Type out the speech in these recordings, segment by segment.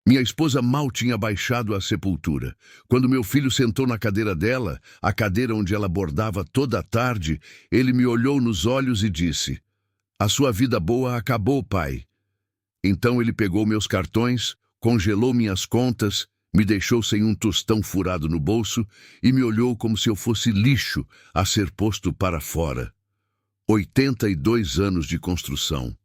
Minha esposa mal tinha baixado à sepultura. Quando meu filho sentou na cadeira dela, a cadeira onde ela bordava toda a tarde, ele me olhou nos olhos e disse: "A sua vida boa acabou, pai." Então ele pegou meus cartões, congelou minhas contas, me deixou sem um tostão furado no bolso e me olhou como se eu fosse lixo a ser posto para fora. 82 anos de construção.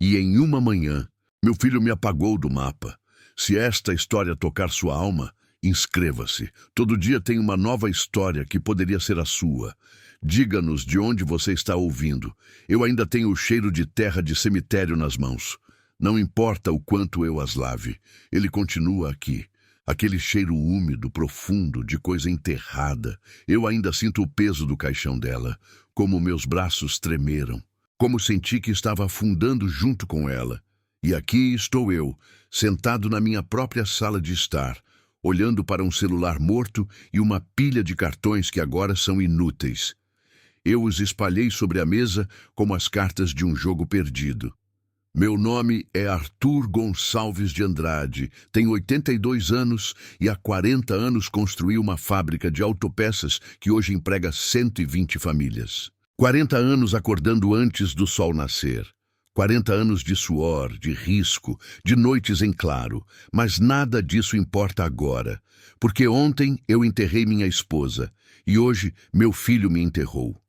E em uma manhã, meu filho me apagou do mapa. Se esta história tocar sua alma, inscreva-se. Todo dia tem uma nova história que poderia ser a sua. Diga-nos de onde você está ouvindo. Eu ainda tenho o cheiro de terra de cemitério nas mãos. Não importa o quanto eu as lave, ele continua aqui. Aquele cheiro úmido, profundo, de coisa enterrada. Eu ainda sinto o peso do caixão dela, como meus braços tremeram, como senti que estava afundando junto com ela. E aqui estou eu, sentado na minha própria sala de estar, olhando para um celular morto e uma pilha de cartões que agora são inúteis. Eu os espalhei sobre a mesa como as cartas de um jogo perdido. Meu nome é Arthur Gonçalves de Andrade, tenho 82 anos e há 40 anos construí uma fábrica de autopeças que hoje emprega 120 famílias. 40 anos acordando antes do sol nascer. 40 anos de suor, de risco, de noites em claro, mas nada disso importa agora, porque ontem eu enterrei minha esposa e hoje meu filho me enterrou.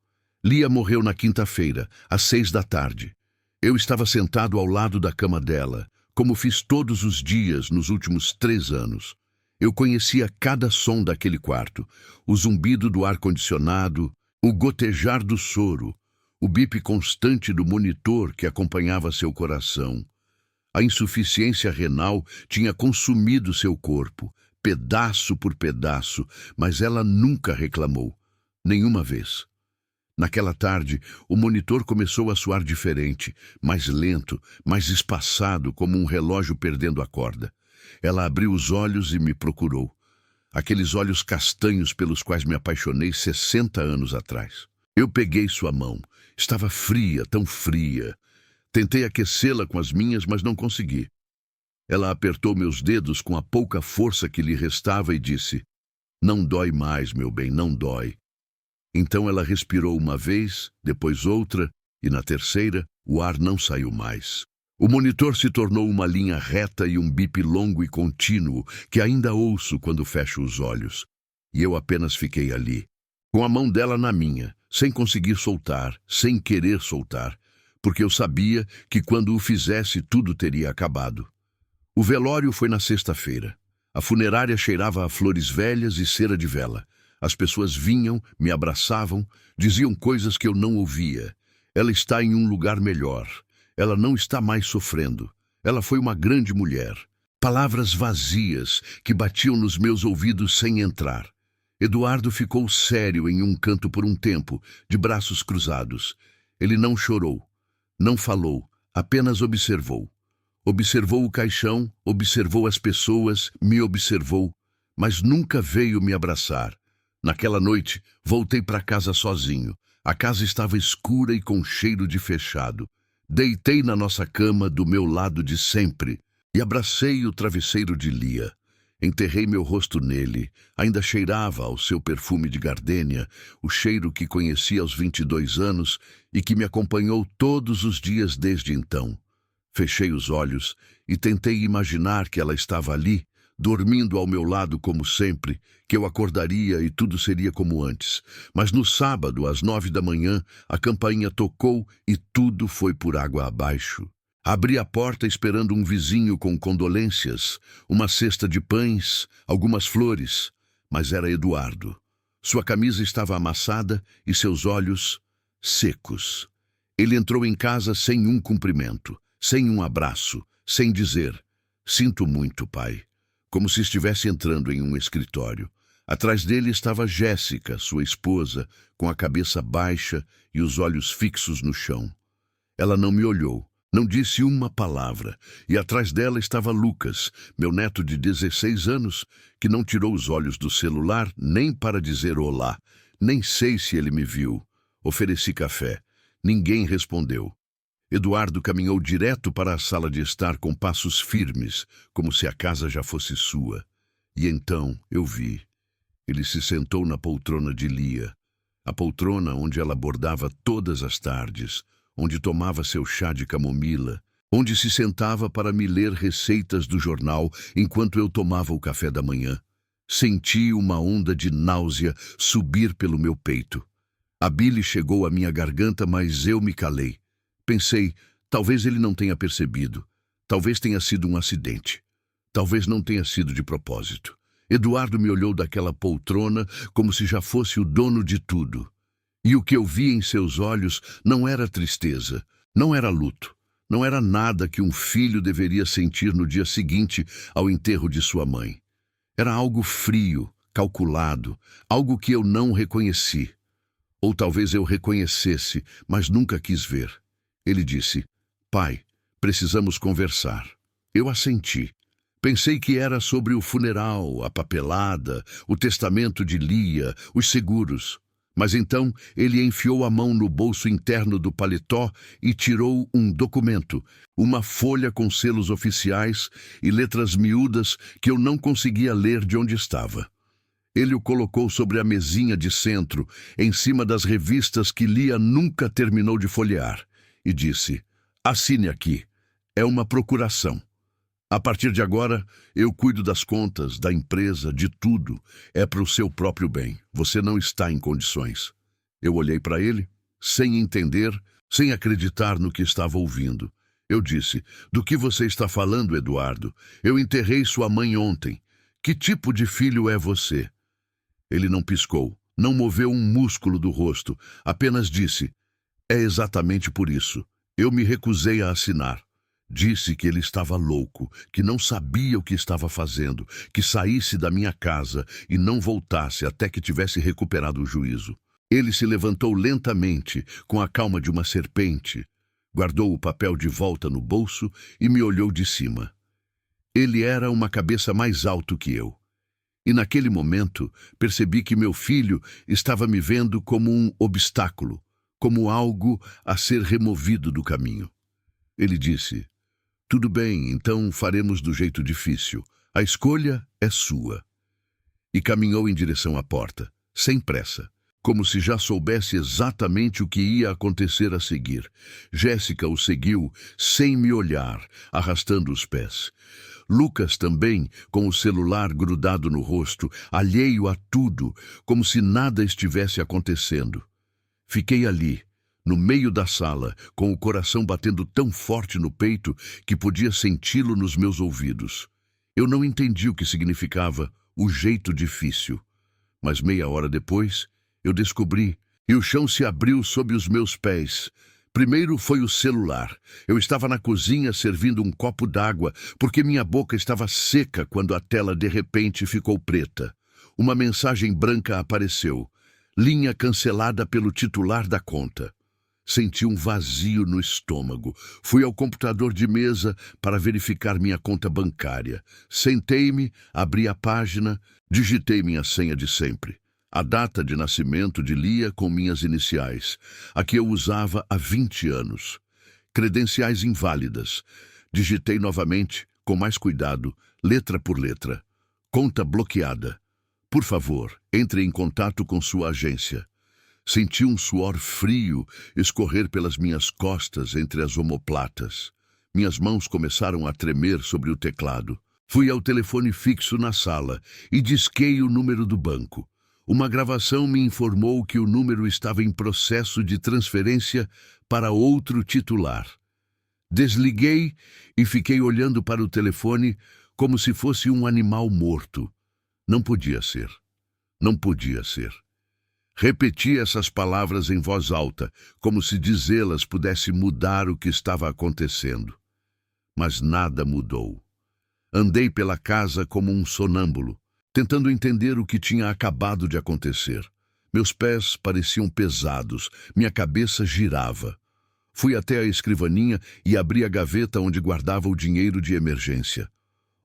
Lia morreu na quinta-feira, às 6 da tarde. Eu estava sentado ao lado da cama dela, como fiz todos os dias nos últimos 3 anos. Eu conhecia cada som daquele quarto, o zumbido do ar-condicionado, o gotejar do soro, o bip constante do monitor que acompanhava seu coração. A insuficiência renal tinha consumido seu corpo, pedaço por pedaço, mas ela nunca reclamou, nenhuma vez. Naquela tarde, o monitor começou a soar diferente, mais lento, mais espaçado, como um relógio perdendo a corda. Ela abriu os olhos e me procurou. Aqueles olhos castanhos pelos quais me apaixonei 60 anos atrás. Eu peguei sua mão. Estava fria, tão fria. Tentei aquecê-la com as minhas, mas não consegui. Ela apertou meus dedos com a pouca força que lhe restava e disse: "Não dói mais, meu bem, não dói." Então ela respirou uma vez, depois outra, e na terceira, o ar não saiu mais. O monitor se tornou uma linha reta e um bip longo e contínuo, que ainda ouço quando fecho os olhos. E eu apenas fiquei ali, com a mão dela na minha, sem conseguir soltar, sem querer soltar, porque eu sabia que quando o fizesse tudo teria acabado. O velório foi na sexta-feira. A funerária cheirava a flores velhas e cera de vela. As pessoas vinham, me abraçavam, diziam coisas que eu não ouvia. Ela está em um lugar melhor. Ela não está mais sofrendo. Ela foi uma grande mulher. Palavras vazias que batiam nos meus ouvidos sem entrar. Eduardo ficou sério em um canto por um tempo, de braços cruzados. Ele não chorou, não falou, apenas observou. Observou o caixão, observou as pessoas, me observou, mas nunca veio me abraçar. Naquela noite, voltei para casa sozinho. A casa estava escura e com cheiro de fechado. Deitei na nossa cama do meu lado de sempre e abracei o travesseiro de Lia. Enterrei meu rosto nele. Ainda cheirava ao seu perfume de gardênia, o cheiro que conheci aos 22 anos e que me acompanhou todos os dias desde então. Fechei os olhos e tentei imaginar que ela estava ali, dormindo ao meu lado como sempre, que eu acordaria e tudo seria como antes. Mas no sábado, às 9 da manhã, a campainha tocou e tudo foi por água abaixo. Abri a porta esperando um vizinho com condolências, uma cesta de pães, algumas flores, mas era Eduardo. Sua camisa estava amassada e seus olhos secos. Ele entrou em casa sem um cumprimento, sem um abraço, sem dizer: "Sinto muito, pai." Como se estivesse entrando em um escritório. Atrás dele estava Jéssica, sua esposa, com a cabeça baixa e os olhos fixos no chão. Ela não me olhou, não disse uma palavra, e atrás dela estava Lucas, meu neto de 16 anos, que não tirou os olhos do celular nem para dizer olá. Nem sei se ele me viu. Ofereci café. Ninguém respondeu. Eduardo caminhou direto para a sala de estar com passos firmes, como se a casa já fosse sua. E então eu vi. Ele se sentou na poltrona de Lia, a poltrona onde ela bordava todas as tardes, onde tomava seu chá de camomila, onde se sentava para me ler receitas do jornal enquanto eu tomava o café da manhã. Senti uma onda de náusea subir pelo meu peito. A bile chegou à minha garganta, mas eu me calei. Pensei, talvez ele não tenha percebido. Talvez tenha sido um acidente. Talvez não tenha sido de propósito. Eduardo me olhou daquela poltrona como se já fosse o dono de tudo. E o que eu vi em seus olhos não era tristeza, não era luto, não era nada que um filho deveria sentir no dia seguinte ao enterro de sua mãe. Era algo frio, calculado, algo que eu não reconheci. Ou talvez eu reconhecesse, mas nunca quis ver. Ele disse, pai, precisamos conversar. Eu assenti. Pensei que era sobre o funeral, a papelada, o testamento de Lia, os seguros. Mas então ele enfiou a mão no bolso interno do paletó e tirou um documento, uma folha com selos oficiais e letras miúdas que eu não conseguia ler de onde estava. Ele o colocou sobre a mesinha de centro, em cima das revistas que Lia nunca terminou de folhear, e disse, assine aqui, é uma procuração. A partir de agora, eu cuido das contas, da empresa, de tudo. É para o seu próprio bem. Você não está em condições. Eu olhei para ele, sem entender, sem acreditar no que estava ouvindo. Eu disse, do que você está falando, Eduardo? Eu enterrei sua mãe ontem. Que tipo de filho é você? Ele não piscou, não moveu um músculo do rosto, apenas disse, é exatamente por isso. Eu me recusei a assinar. Disse que ele estava louco, que não sabia o que estava fazendo, que saísse da minha casa e não voltasse até que tivesse recuperado o juízo. Ele se levantou lentamente, com a calma de uma serpente, guardou o papel de volta no bolso e me olhou de cima. Ele era uma cabeça mais alto que eu. E naquele momento percebi que meu filho estava me vendo como um obstáculo, como algo a ser removido do caminho. Ele disse, tudo bem, então faremos do jeito difícil. A escolha é sua. E caminhou em direção à porta, sem pressa, como se já soubesse exatamente o que ia acontecer a seguir. Jéssica o seguiu, sem me olhar, arrastando os pés. Lucas também, com o celular grudado no rosto, alheio a tudo, como se nada estivesse acontecendo. Fiquei ali, no meio da sala, com o coração batendo tão forte no peito que podia senti-lo nos meus ouvidos. Eu não entendi o que significava o jeito difícil. Mas meia hora depois, eu descobri, e o chão se abriu sob os meus pés. Primeiro foi o celular. Eu estava na cozinha servindo um copo d'água, porque minha boca estava seca quando a tela de repente ficou preta. Uma mensagem branca apareceu. Linha cancelada pelo titular da conta. Senti um vazio no estômago. Fui ao computador de mesa para verificar minha conta bancária. Sentei-me, abri a página, digitei minha senha de sempre. A data de nascimento de Lia com minhas iniciais, a que eu usava há 20 anos. Credenciais inválidas. Digitei novamente, com mais cuidado, letra por letra. Conta bloqueada. Por favor, entre em contato com sua agência. Senti um suor frio escorrer pelas minhas costas entre as omoplatas. Minhas mãos começaram a tremer sobre o teclado. Fui ao telefone fixo na sala e disquei o número do banco. Uma gravação me informou que o número estava em processo de transferência para outro titular. Desliguei e fiquei olhando para o telefone como se fosse um animal morto. Não podia ser. Não podia ser. Repeti essas palavras em voz alta, como se dizê-las pudesse mudar o que estava acontecendo. Mas nada mudou. Andei pela casa como um sonâmbulo, tentando entender o que tinha acabado de acontecer. Meus pés pareciam pesados, minha cabeça girava. Fui até a escrivaninha e abri a gaveta onde guardava o dinheiro de emergência.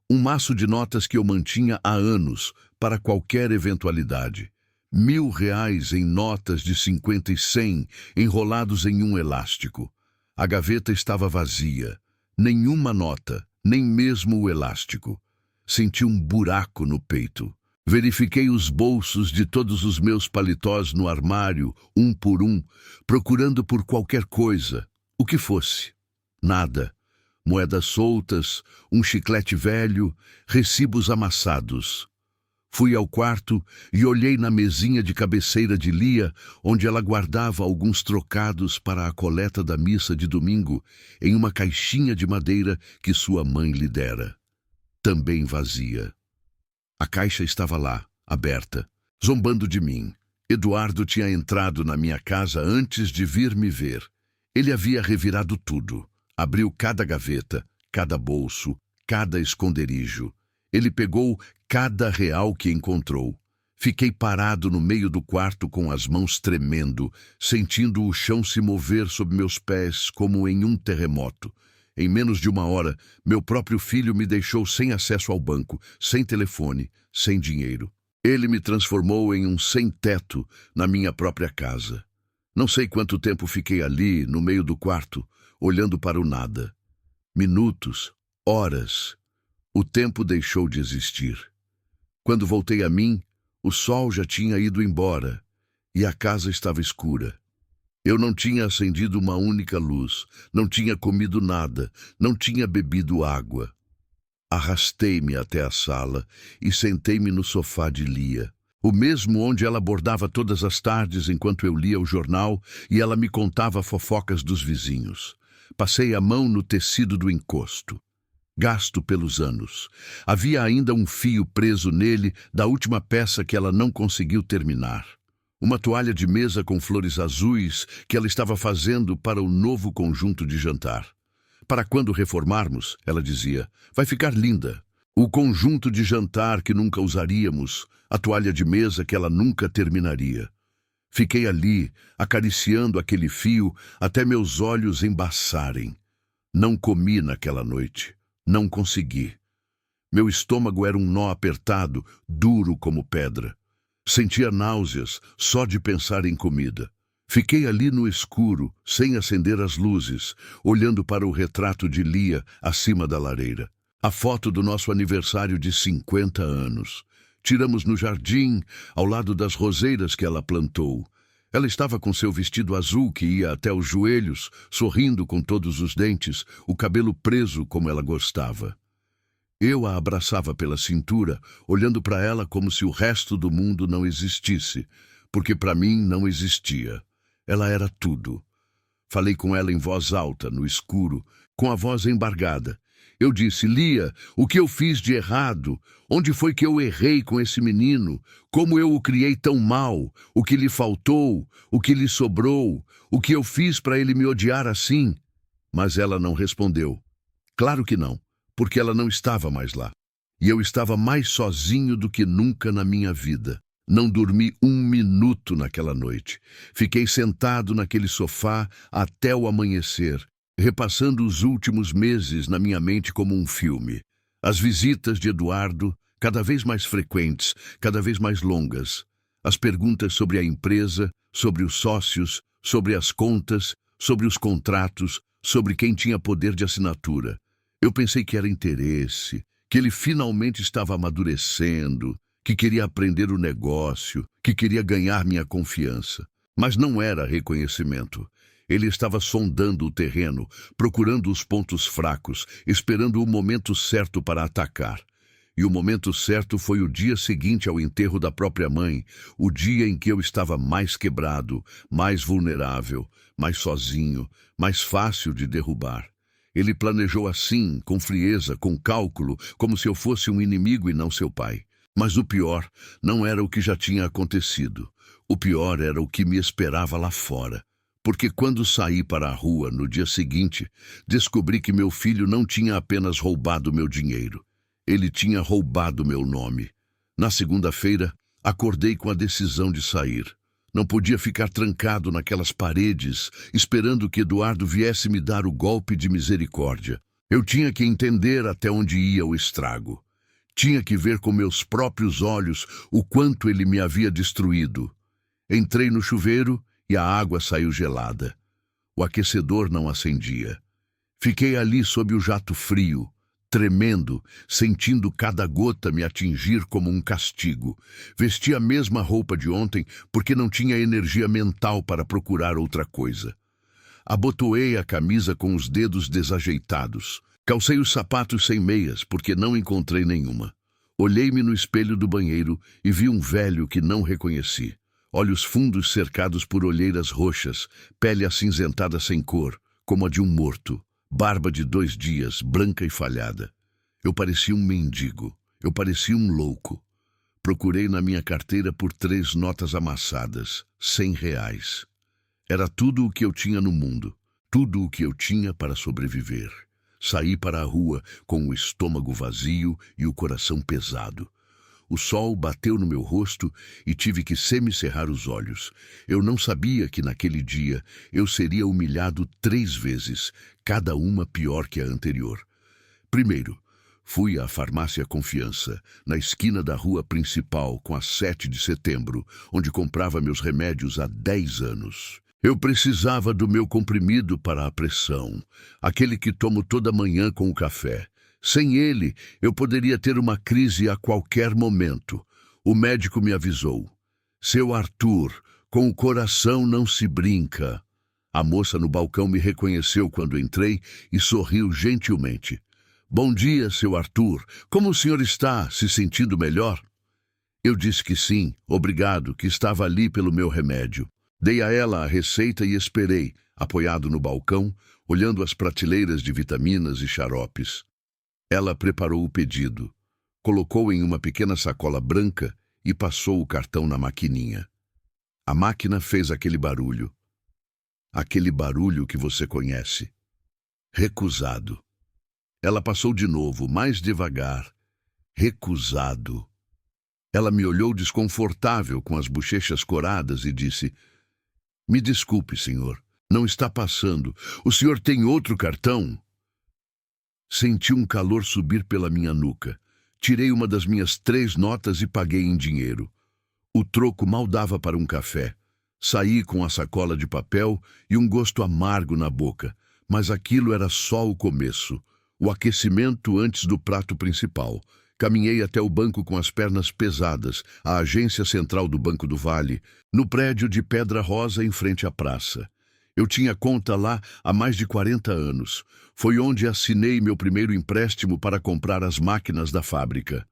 Um maço de notas que eu mantinha há anos, para qualquer eventualidade. R$ 1.000 em notas de 50 e 100, enrolados em um elástico. A gaveta estava vazia. Nenhuma nota, nem mesmo o elástico. Senti um buraco no peito. Verifiquei os bolsos de todos os meus paletós no armário, um por um, procurando por qualquer coisa, o que fosse. Nada. Moedas soltas, um chiclete velho, recibos amassados. Fui ao quarto e olhei na mesinha de cabeceira de Lia, onde ela guardava alguns trocados para a coleta da missa de domingo, em uma caixinha de madeira que sua mãe lhe dera. Também vazia. A caixa estava lá, aberta, zombando de mim. Eduardo tinha entrado na minha casa antes de vir me ver. Ele havia revirado tudo. Abriu cada gaveta, cada bolso, cada esconderijo. Ele pegou cada real que encontrou. Fiquei parado no meio do quarto com as mãos tremendo, sentindo o chão se mover sob meus pés como em um terremoto. Em menos de uma hora, meu próprio filho me deixou sem acesso ao banco, sem telefone, sem dinheiro. Ele me transformou em um sem-teto na minha própria casa. Não sei quanto tempo fiquei ali, no meio do quarto, olhando para o nada. Minutos, horas. O tempo deixou de existir. Quando voltei a mim, o sol já tinha ido embora e a casa estava escura. Eu não tinha acendido uma única luz, não tinha comido nada, não tinha bebido água. Arrastei-me até a sala e sentei-me no sofá de Lia, o mesmo onde ela bordava todas as tardes enquanto eu lia o jornal e ela me contava fofocas dos vizinhos. Passei a mão no tecido do encosto. Gasto pelos anos. Havia ainda um fio preso nele da última peça que ela não conseguiu terminar. Uma toalha de mesa com flores azuis que ela estava fazendo para o novo conjunto de jantar. Para quando reformarmos, ela dizia, vai ficar linda. O conjunto de jantar que nunca usaríamos, a toalha de mesa que ela nunca terminaria. Fiquei ali, acariciando aquele fio até meus olhos embaçarem. Não comi naquela noite. Não consegui. Meu estômago era um nó apertado, duro como pedra. Sentia náuseas só de pensar em comida. Fiquei ali no escuro, sem acender as luzes, olhando para o retrato de Lia acima da lareira. A foto do nosso aniversário de 50 anos. Tiramos no jardim, ao lado das roseiras que ela plantou. Ela estava com seu vestido azul que ia até os joelhos, sorrindo com todos os dentes, o cabelo preso como ela gostava. Eu a abraçava pela cintura, olhando para ela como se o resto do mundo não existisse, porque para mim não existia. Ela era tudo. Falei com ela em voz alta, no escuro, com a voz embargada. Eu disse, Lia, o que eu fiz de errado? Onde foi que eu errei com esse menino? Como eu o criei tão mal? O que lhe faltou? O que lhe sobrou? O que eu fiz para ele me odiar assim? Mas ela não respondeu. Claro que não, porque ela não estava mais lá. E eu estava mais sozinho do que nunca na minha vida. Não dormi um minuto naquela noite. Fiquei sentado naquele sofá até o amanhecer, repassando os últimos meses na minha mente como um filme. As visitas de Eduardo, cada vez mais frequentes, cada vez mais longas. As perguntas sobre a empresa, sobre os sócios, sobre as contas, sobre os contratos, sobre quem tinha poder de assinatura. Eu pensei que era interesse, que ele finalmente estava amadurecendo, que queria aprender o negócio, que queria ganhar minha confiança. Mas não era reconhecimento. Ele estava sondando o terreno, procurando os pontos fracos, esperando o momento certo para atacar. E o momento certo foi o dia seguinte ao enterro da própria mãe, o dia em que eu estava mais quebrado, mais vulnerável, mais sozinho, mais fácil de derrubar. Ele planejou assim, com frieza, com cálculo, como se eu fosse um inimigo e não seu pai. Mas o pior não era o que já tinha acontecido. O pior era o que me esperava lá fora. Porque quando saí para a rua no dia seguinte, descobri que meu filho não tinha apenas roubado meu dinheiro. Ele tinha roubado meu nome. Na segunda-feira, acordei com a decisão de sair. Não podia ficar trancado naquelas paredes, esperando que Eduardo viesse me dar o golpe de misericórdia. Eu tinha que entender até onde ia o estrago. Tinha que ver com meus próprios olhos o quanto ele me havia destruído. Entrei no chuveiro e a água saiu gelada. O aquecedor não acendia. Fiquei ali sob o jato frio, tremendo, sentindo cada gota me atingir como um castigo. Vesti a mesma roupa de ontem porque não tinha energia mental para procurar outra coisa. Abotoei a camisa com os dedos desajeitados. Calcei os sapatos sem meias porque não encontrei nenhuma. Olhei-me no espelho do banheiro e vi um velho que não reconheci. Olhos fundos cercados por olheiras roxas, pele acinzentada sem cor, como a de um morto. Barba de 2 dias, branca e falhada. Eu parecia um mendigo. Eu parecia um louco. Procurei na minha carteira por 3 notas amassadas, R$ 100. Era tudo o que eu tinha no mundo. Tudo o que eu tinha para sobreviver. Saí para a rua com o estômago vazio e o coração pesado. O sol bateu no meu rosto e tive que semicerrar os olhos. Eu não sabia que naquele dia eu seria humilhado 3 vezes, cada uma pior que a anterior. Primeiro, fui à farmácia Confiança, na esquina da rua principal com a 7 de setembro, onde comprava meus remédios há 10 anos. Eu precisava do meu comprimido para a pressão, aquele que tomo toda manhã com o café. Sem ele, eu poderia ter uma crise a qualquer momento. O médico me avisou. Seu Arthur, com o coração não se brinca. A moça no balcão me reconheceu quando entrei e sorriu gentilmente. Bom dia, seu Arthur. Como o senhor está? Se sentindo melhor? Eu disse que sim, obrigado, que estava ali pelo meu remédio. Dei a ela a receita e esperei, apoiado no balcão, olhando as prateleiras de vitaminas e xaropes. Ela preparou o pedido, colocou em uma pequena sacola branca e passou o cartão na maquininha. A máquina fez aquele barulho que você conhece. Recusado. Ela passou de novo, mais devagar. Recusado. Ela me olhou desconfortável com as bochechas coradas e disse: Me desculpe, senhor, não está passando. O senhor tem outro cartão? Senti um calor subir pela minha nuca. Tirei uma das minhas 3 notas e paguei em dinheiro. O troco mal dava para um café. Saí com a sacola de papel e um gosto amargo na boca, mas aquilo era só o começo, o aquecimento antes do prato principal. Caminhei até o banco com as pernas pesadas, a agência central do Banco do Vale, no prédio de pedra rosa em frente à praça. Eu tinha conta lá há mais de 40 anos. Foi onde assinei meu primeiro empréstimo para comprar as máquinas da fábrica.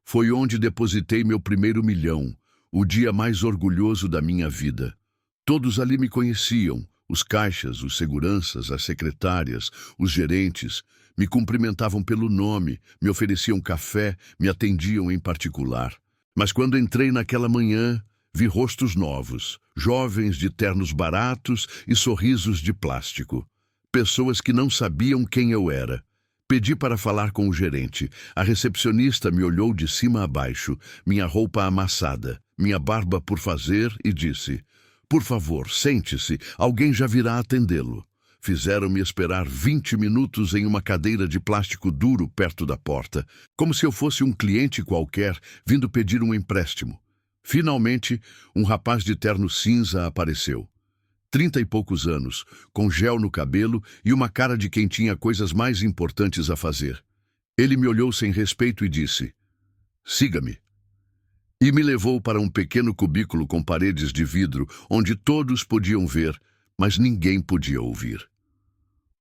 Foi onde depositei meu primeiro $1 milhão, o dia mais orgulhoso da minha vida. Todos ali me conheciam, os caixas, os seguranças, as secretárias, os gerentes. Me cumprimentavam pelo nome, me ofereciam café, me atendiam em particular. Mas quando entrei naquela manhã, vi rostos novos, jovens de ternos baratos e sorrisos de plástico. Pessoas que não sabiam quem eu era. Pedi para falar com o gerente. A recepcionista me olhou de cima a baixo, minha roupa amassada, minha barba por fazer, e disse: Por favor, sente-se, alguém já virá atendê-lo. Fizeram-me esperar 20 minutos em uma cadeira de plástico duro perto da porta, como se eu fosse um cliente qualquer vindo pedir um empréstimo. Finalmente, um rapaz de terno cinza apareceu. 30 e poucos anos, com gel no cabelo e uma cara de quem tinha coisas mais importantes a fazer. Ele me olhou sem respeito e disse: Siga-me. E me levou para um pequeno cubículo com paredes de vidro, onde todos podiam ver, mas ninguém podia ouvir.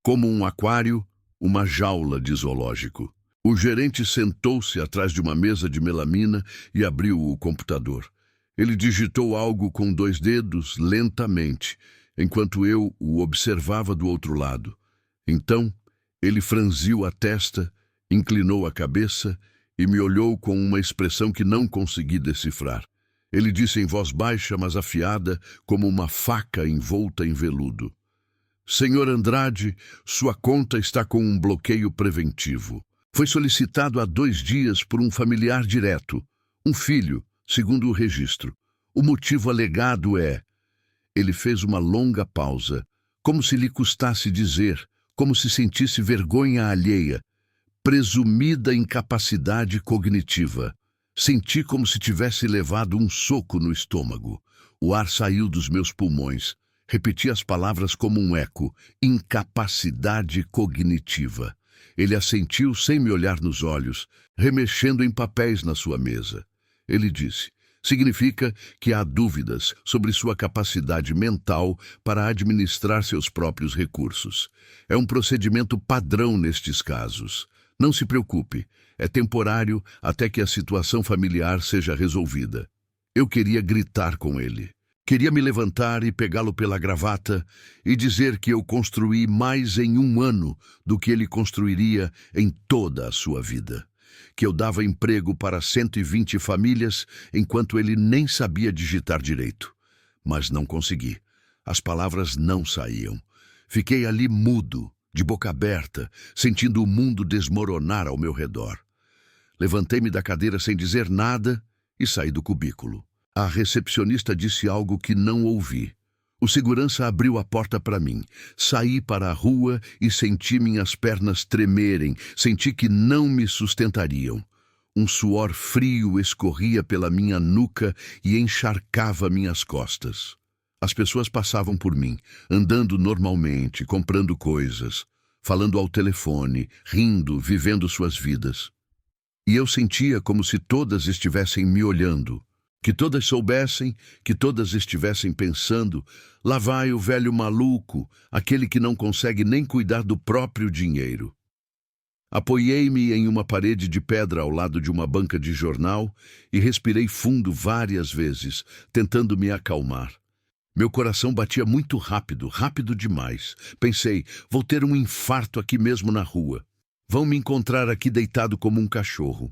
Como um aquário, uma jaula de zoológico. O gerente sentou-se atrás de uma mesa de melamina e abriu o computador. Ele digitou algo com 2 dedos, lentamente, enquanto eu o observava do outro lado. Então, ele franziu a testa, inclinou a cabeça e me olhou com uma expressão que não consegui decifrar. Ele disse em voz baixa, mas afiada, como uma faca envolta em veludo: Senhor Andrade, sua conta está com um bloqueio preventivo. Foi solicitado há 2 dias por um familiar direto, um filho, segundo o registro. O motivo alegado é... Ele fez uma longa pausa, como se lhe custasse dizer, como se sentisse vergonha alheia. Presumida incapacidade cognitiva. Senti como se tivesse levado um soco no estômago. O ar saiu dos meus pulmões. Repeti as palavras como um eco: incapacidade cognitiva. Ele assentiu sem me olhar nos olhos, remexendo em papéis na sua mesa. Ele disse: significa que há dúvidas sobre sua capacidade mental para administrar seus próprios recursos. É um procedimento padrão nestes casos. Não se preocupe, é temporário até que a situação familiar seja resolvida. Eu queria gritar com ele. Queria me levantar e pegá-lo pela gravata e dizer que eu construí mais em 1 ano do que ele construiria em toda a sua vida. Que eu dava emprego para 120 famílias enquanto ele nem sabia digitar direito. Mas não consegui. As palavras não saíam. Fiquei ali mudo, de boca aberta, sentindo o mundo desmoronar ao meu redor. Levantei-me da cadeira sem dizer nada e saí do cubículo. A recepcionista disse algo que não ouvi. O segurança abriu a porta para mim. Saí para a rua e senti minhas pernas tremerem. Senti que não me sustentariam. Um suor frio escorria pela minha nuca e encharcava minhas costas. As pessoas passavam por mim, andando normalmente, comprando coisas, falando ao telefone, rindo, vivendo suas vidas. E eu sentia como se todas estivessem me olhando. Que todas soubessem, que todas estivessem pensando: lá vai o velho maluco, aquele que não consegue nem cuidar do próprio dinheiro. Apoiei-me em uma parede de pedra ao lado de uma banca de jornal e respirei fundo várias vezes, tentando me acalmar. Meu coração batia muito rápido, rápido demais. Pensei: vou ter um infarto aqui mesmo na rua. Vão me encontrar aqui deitado como um cachorro.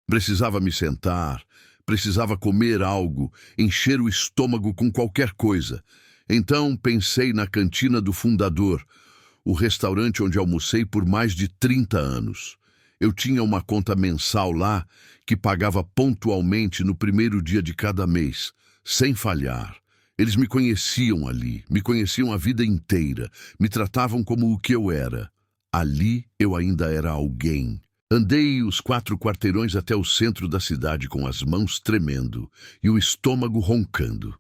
Precisava me sentar. Precisava comer algo, encher o estômago com qualquer coisa. Então pensei na cantina do fundador, o restaurante onde almocei por mais de 30 anos. Eu tinha uma conta mensal lá que pagava pontualmente no primeiro dia de cada mês, sem falhar. Eles me conheciam ali, me conheciam a vida inteira, me tratavam como o que eu era. Ali eu ainda era alguém. Andei os 4 quarteirões até o centro da cidade com as mãos tremendo e o estômago roncando.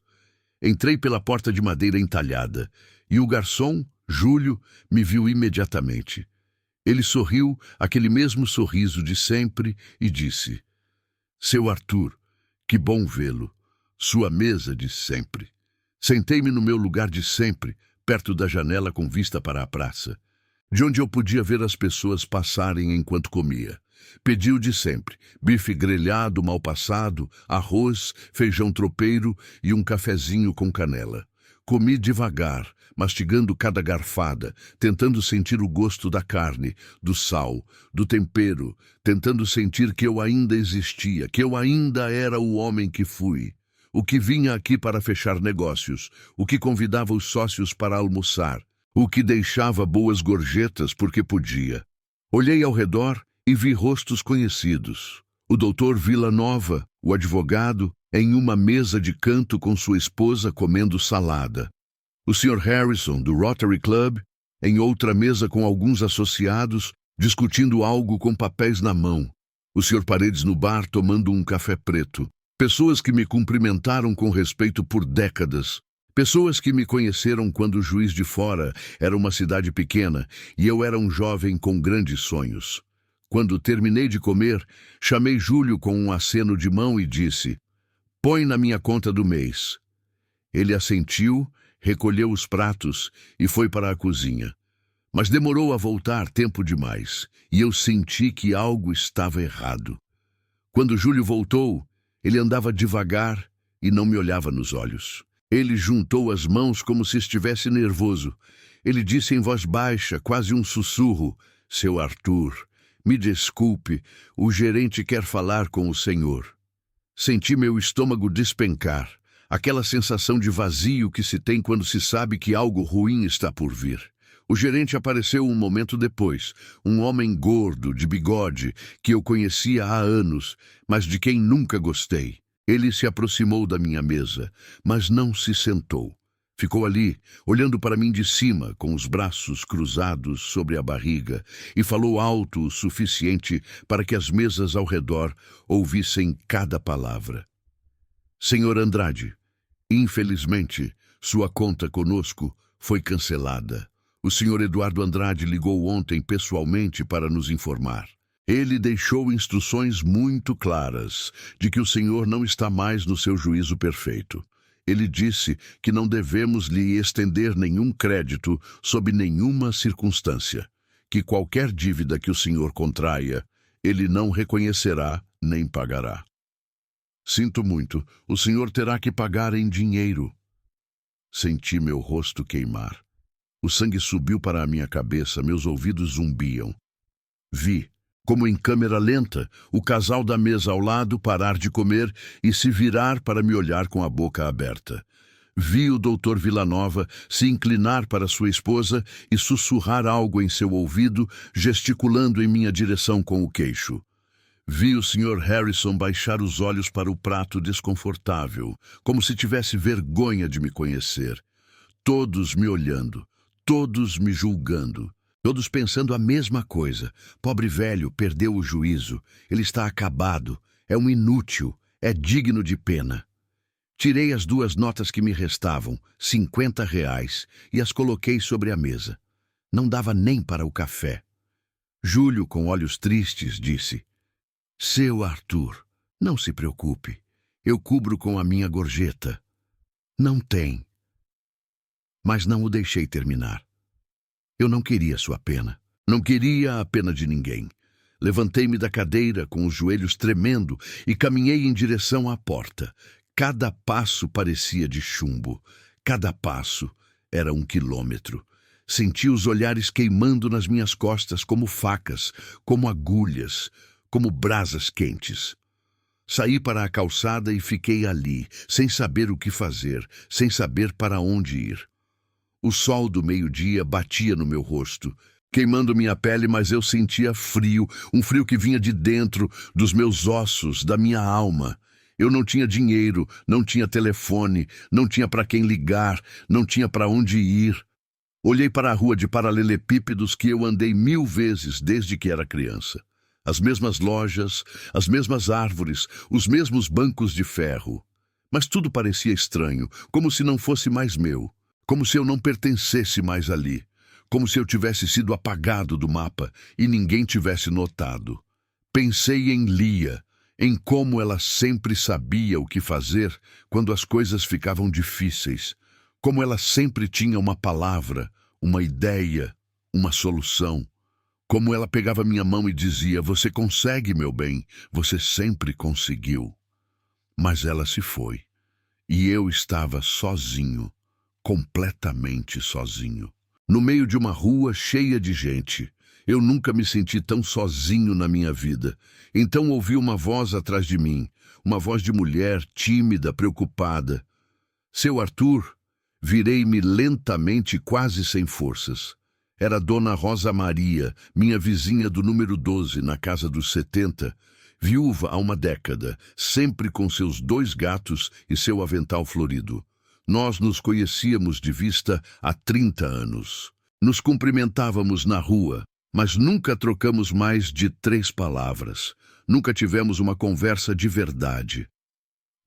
Entrei pela porta de madeira entalhada e o garçom, Júlio, me viu imediatamente. Ele sorriu, aquele mesmo sorriso de sempre, e disse: Seu Arthur, que bom vê-lo. Sua mesa de sempre. Sentei-me no meu lugar de sempre, perto da janela com vista para a praça, de onde eu podia ver as pessoas passarem enquanto comia. Pedi o de sempre: bife grelhado mal passado, arroz, feijão tropeiro e um cafezinho com canela. Comi devagar, mastigando cada garfada, tentando sentir o gosto da carne, do sal, do tempero, tentando sentir que eu ainda existia, que eu ainda era o homem que fui. O que vinha aqui para fechar negócios, o que convidava os sócios para almoçar, o que deixava boas gorjetas porque podia. Olhei ao redor e vi rostos conhecidos. O doutor Villanova, o advogado, em uma mesa de canto com sua esposa comendo salada. O Sr. Harrison, do Rotary Club, em outra mesa com alguns associados, discutindo algo com papéis na mão. O Sr. Paredes no bar tomando um café preto. Pessoas que me cumprimentaram com respeito por décadas. Pessoas que me conheceram quando Juiz de Fora era uma cidade pequena e eu era um jovem com grandes sonhos. Quando terminei de comer, chamei Júlio com um aceno de mão e disse: "Põe na minha conta do mês." Ele assentiu, recolheu os pratos e foi para a cozinha. Mas demorou a voltar tempo demais e eu senti que algo estava errado. Quando Júlio voltou, ele andava devagar e não me olhava nos olhos. Ele juntou as mãos como se estivesse nervoso. Ele disse em voz baixa, quase um sussurro: "Seu Arthur, me desculpe, o gerente quer falar com o senhor." Senti meu estômago despencar, aquela sensação de vazio que se tem quando se sabe que algo ruim está por vir. O gerente apareceu um momento depois, um homem gordo, de bigode, que eu conhecia há anos, mas de quem nunca gostei. Ele se aproximou da minha mesa, mas não se sentou. Ficou ali, olhando para mim de cima, com os braços cruzados sobre a barriga, e falou alto o suficiente para que as mesas ao redor ouvissem cada palavra. "Senhor Andrade, infelizmente, Sua conta conosco foi cancelada. O Sr. Eduardo Andrade ligou ontem pessoalmente para nos informar. Ele deixou instruções muito claras de que o senhor não está mais no seu juízo perfeito. Ele disse que não devemos lhe estender nenhum crédito sob nenhuma circunstância, que qualquer dívida que o senhor contraia, ele não reconhecerá nem pagará. Sinto muito, o senhor terá que pagar em dinheiro. Senti meu rosto queimar. O sangue subiu para a minha cabeça, meus ouvidos zumbiam. Vi, como em câmera lenta, o casal da mesa ao lado parar de comer e se virar para me olhar com a boca aberta. Vi o Dr. Villanova se inclinar para sua esposa e sussurrar algo em seu ouvido, gesticulando em minha direção com o queixo. Vi o Sr. Harrison baixar os olhos para o prato desconfortável, como se tivesse vergonha de me conhecer. Todos me olhando, todos me julgando, todos pensando a mesma coisa. Pobre velho, perdeu o juízo, ele está acabado, é um inútil, é digno de pena. Tirei as 2 notas que me restavam, R$ 50, e as coloquei sobre a mesa. Não dava nem para o café. Júlio, com olhos tristes, disse: Seu Arthur, não se preocupe, eu cubro com a minha gorjeta. Não tem. Mas não o deixei terminar. Eu não queria sua pena. Não queria a pena de ninguém. Levantei-me da cadeira com os joelhos tremendo e caminhei em direção à porta. Cada passo parecia de chumbo. Cada passo era 1 quilômetro. Senti os olhares queimando nas minhas costas como facas, como agulhas, como brasas quentes. Saí para a calçada e fiquei ali, sem saber o que fazer, sem saber para onde ir. O sol do meio-dia batia no meu rosto, queimando minha pele, mas eu sentia frio, um frio que vinha de dentro, dos meus ossos, da minha alma. Eu não tinha dinheiro, não tinha telefone, não tinha para quem ligar, não tinha para onde ir. Olhei para a rua de paralelepípedos que eu andei 1000 vezes desde que era criança. As mesmas lojas, as mesmas árvores, os mesmos bancos de ferro. Mas tudo parecia estranho, como se não fosse mais meu, como se eu não pertencesse mais ali, como se eu tivesse sido apagado do mapa e ninguém tivesse notado. Pensei em Lia, em como ela sempre sabia o que fazer quando as coisas ficavam difíceis, como ela sempre tinha uma palavra, uma ideia, uma solução. Como ela pegava minha mão e dizia: Você consegue, meu bem, você sempre conseguiu. Mas ela se foi, e eu estava sozinho, completamente sozinho. No meio de uma rua cheia de gente. Eu nunca me senti tão sozinho na minha vida. Então ouvi uma voz atrás de mim, uma voz de mulher, tímida, preocupada. Seu Arthur? Virei-me lentamente, quase sem forças. Era Dona Rosa Maria, minha vizinha do número 12, na casa dos 70, viúva há uma década, sempre com seus 2 gatos e seu avental florido. Nós nos conhecíamos de vista há 30 anos. Nos cumprimentávamos na rua, mas nunca trocamos mais de 3 palavras. Nunca tivemos uma conversa de verdade.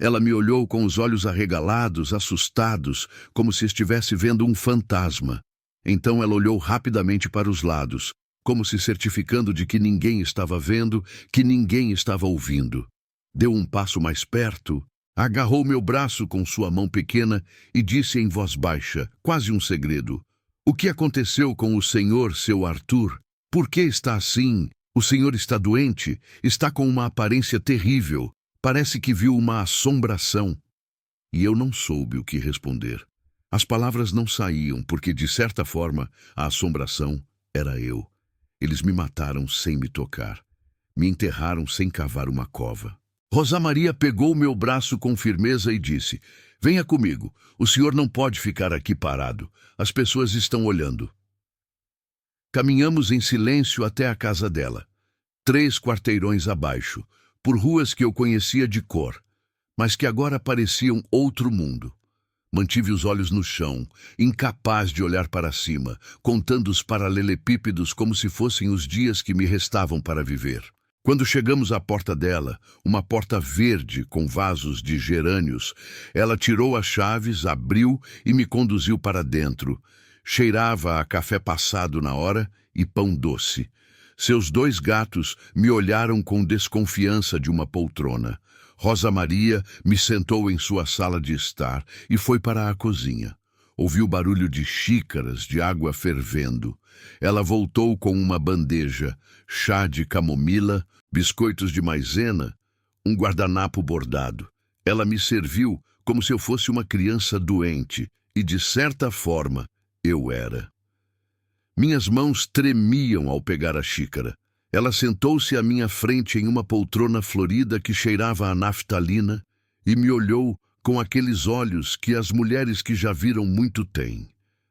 Ela me olhou com os olhos arregalados, assustados, como se estivesse vendo um fantasma. Então ela olhou rapidamente para os lados, como se certificando de que ninguém estava vendo, que ninguém estava ouvindo. Deu um passo mais perto, agarrou meu braço com sua mão pequena e disse em voz baixa, quase um segredo: O que aconteceu com o senhor, seu Arthur? Por que está assim? O senhor está doente? Está com uma aparência terrível. Parece que viu uma assombração. E eu não soube o que responder. As palavras não saíam, porque, de certa forma, a assombração era eu. Eles me mataram sem me tocar. Me enterraram sem cavar uma cova. Rosa Maria pegou meu braço com firmeza e disse: Venha comigo. O senhor não pode ficar aqui parado. As pessoas estão olhando. Caminhamos em silêncio até a casa dela. 3 quarteirões abaixo, por ruas que eu conhecia de cor, mas que agora pareciam outro mundo. Mantive os olhos no chão, incapaz de olhar para cima, contando os paralelepípedos como se fossem os dias que me restavam para viver. Quando chegamos à porta dela, uma porta verde com vasos de gerânios, ela tirou as chaves, abriu e me conduziu para dentro. Cheirava a café passado na hora e pão doce. Seus 2 gatos me olharam com desconfiança de uma poltrona. Rosa Maria me sentou em sua sala de estar e foi para a cozinha. Ouvi o barulho de xícaras de água fervendo. Ela voltou com uma bandeja, chá de camomila, biscoitos de maisena, um guardanapo bordado. Ela me serviu como se eu fosse uma criança doente, e de certa forma eu era. Minhas mãos tremiam ao pegar a xícara. Ela sentou-se à minha frente em uma poltrona florida que cheirava a naftalina e me olhou com aqueles olhos que as mulheres que já viram muito têm.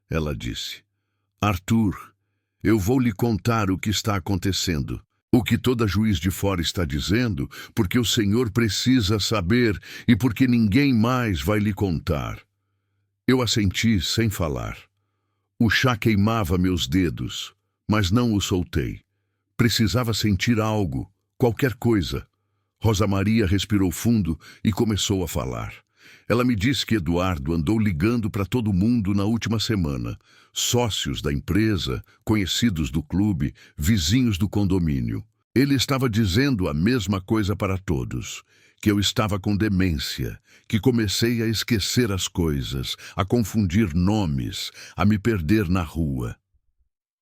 Ela disse: Arthur, eu vou lhe contar o que está acontecendo. O que toda juiz de fora está dizendo, porque o Senhor precisa saber e porque ninguém mais vai lhe contar. Eu assenti sem falar. O chá queimava meus dedos, mas não o soltei. Precisava sentir algo, qualquer coisa. Rosa Maria respirou fundo e começou a falar. Ela me disse que Eduardo andou ligando para todo mundo na última semana. Sócios da empresa, conhecidos do clube, vizinhos do condomínio. Ele estava dizendo a mesma coisa para todos. Que eu estava com demência, que comecei a esquecer as coisas, a confundir nomes, a me perder na rua.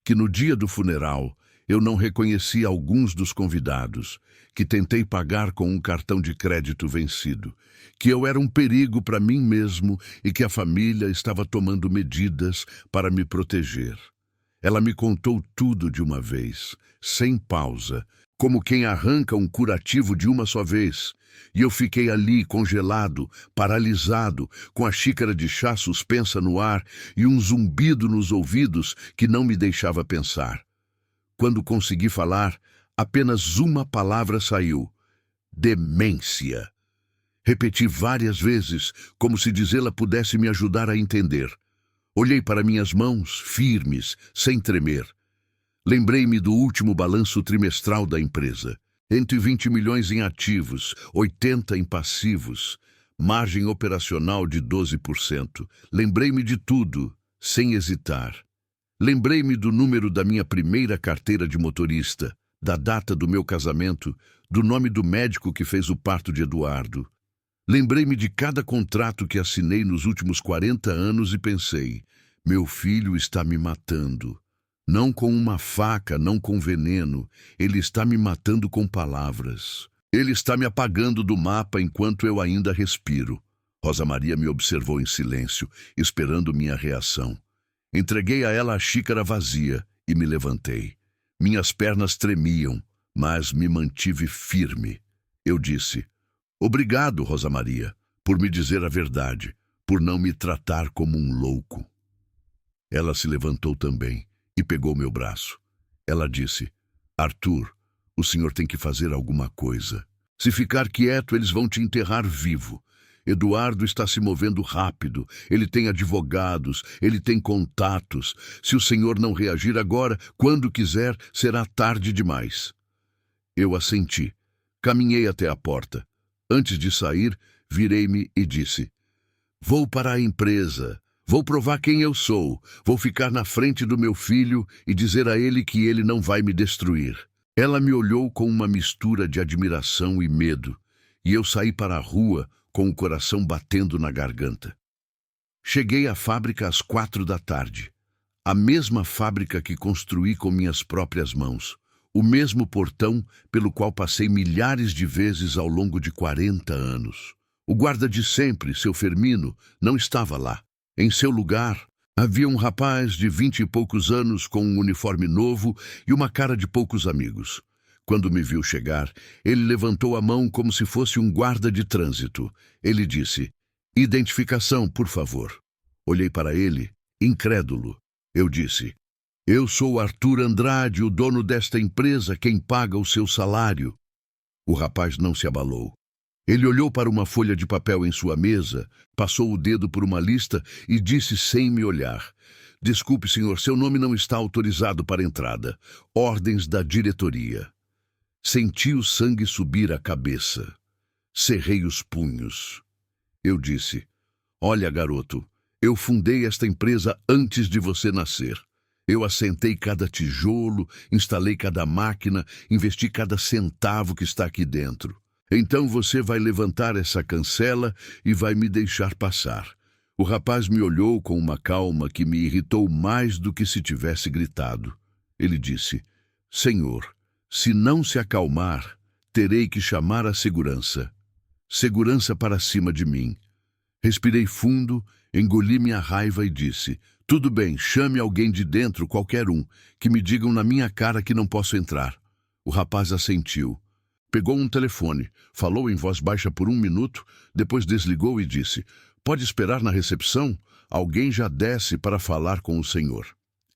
Que no dia do funeral eu não reconheci alguns dos convidados, que tentei pagar com um cartão de crédito vencido, que eu era um perigo para mim mesmo e que a família estava tomando medidas para me proteger. Ela me contou tudo de uma vez, sem pausa, como quem arranca um curativo de uma só vez. E eu fiquei ali, congelado, paralisado, com a xícara de chá suspensa no ar e um zumbido nos ouvidos que não me deixava pensar. Quando consegui falar, apenas uma palavra saiu: demência. Repeti várias vezes, como se dizê-la pudesse me ajudar a entender. Olhei para minhas mãos, firmes, sem tremer. Lembrei-me do último balanço trimestral da empresa. 120 milhões em ativos, 80 em passivos, margem operacional de 12%. Lembrei-me de tudo, sem hesitar. Lembrei-me do número da minha primeira carteira de motorista, da data do meu casamento, do nome do médico que fez o parto de Eduardo. Lembrei-me de cada contrato que assinei nos últimos 40 anos e pensei: meu filho está me matando. Não com uma faca, não com veneno. Ele está me matando com palavras. Ele está me apagando do mapa enquanto eu ainda respiro. Rosa Maria me observou em silêncio, esperando minha reação. Entreguei a ela a xícara vazia e me levantei. Minhas pernas tremiam, mas me mantive firme. Eu disse: obrigado, Rosa Maria, por me dizer a verdade, por não me tratar como um louco. Ela se levantou também e pegou meu braço. Ela disse: Arthur, o senhor tem que fazer alguma coisa. Se ficar quieto, eles vão te enterrar vivo. Eduardo está se movendo rápido, ele tem advogados, ele tem contatos. Se o senhor não reagir agora, quando quiser, será tarde demais. Eu assenti. Caminhei até a porta. Antes de sair, virei-me e disse: vou para a empresa. Vou provar quem eu sou. Vou ficar na frente do meu filho e dizer a ele que ele não vai me destruir. Ela me olhou com uma mistura de admiração e medo, e eu saí para a rua com o coração batendo na garganta. Cheguei à fábrica às 4 da tarde. A mesma fábrica que construí com minhas próprias mãos. O mesmo portão pelo qual passei milhares de vezes ao longo de 40 anos. O guarda de sempre, seu Firmino, não estava lá. Em seu lugar, havia um rapaz de 20 e poucos anos com um uniforme novo e uma cara de poucos amigos. Quando me viu chegar, ele levantou a mão como se fosse um guarda de trânsito. Ele disse: identificação, por favor. Olhei para ele, incrédulo. Eu disse: eu sou Arthur Andrade, o dono desta empresa, quem paga o seu salário. O rapaz não se abalou. Ele olhou para uma folha de papel em sua mesa, passou o dedo por uma lista e disse sem me olhar: desculpe, senhor, seu nome não está autorizado para entrada. Ordens da diretoria. Senti o sangue subir à cabeça. Cerrei os punhos. Eu disse: olha, garoto, eu fundei esta empresa antes de você nascer. Eu assentei cada tijolo, instalei cada máquina, investi cada centavo que está aqui dentro. Então você vai levantar essa cancela e vai me deixar passar. O rapaz me olhou com uma calma que me irritou mais do que se tivesse gritado. Ele disse: Senhor, se não se acalmar, terei que chamar a segurança. Segurança para cima de mim. Respirei fundo, engoli minha raiva e disse: tudo bem, chame alguém de dentro, qualquer um, que me digam na minha cara que não posso entrar. O rapaz assentiu. Pegou um telefone, falou em voz baixa por 1 minuto, depois desligou e disse: pode esperar na recepção? Alguém já desce para falar com o senhor.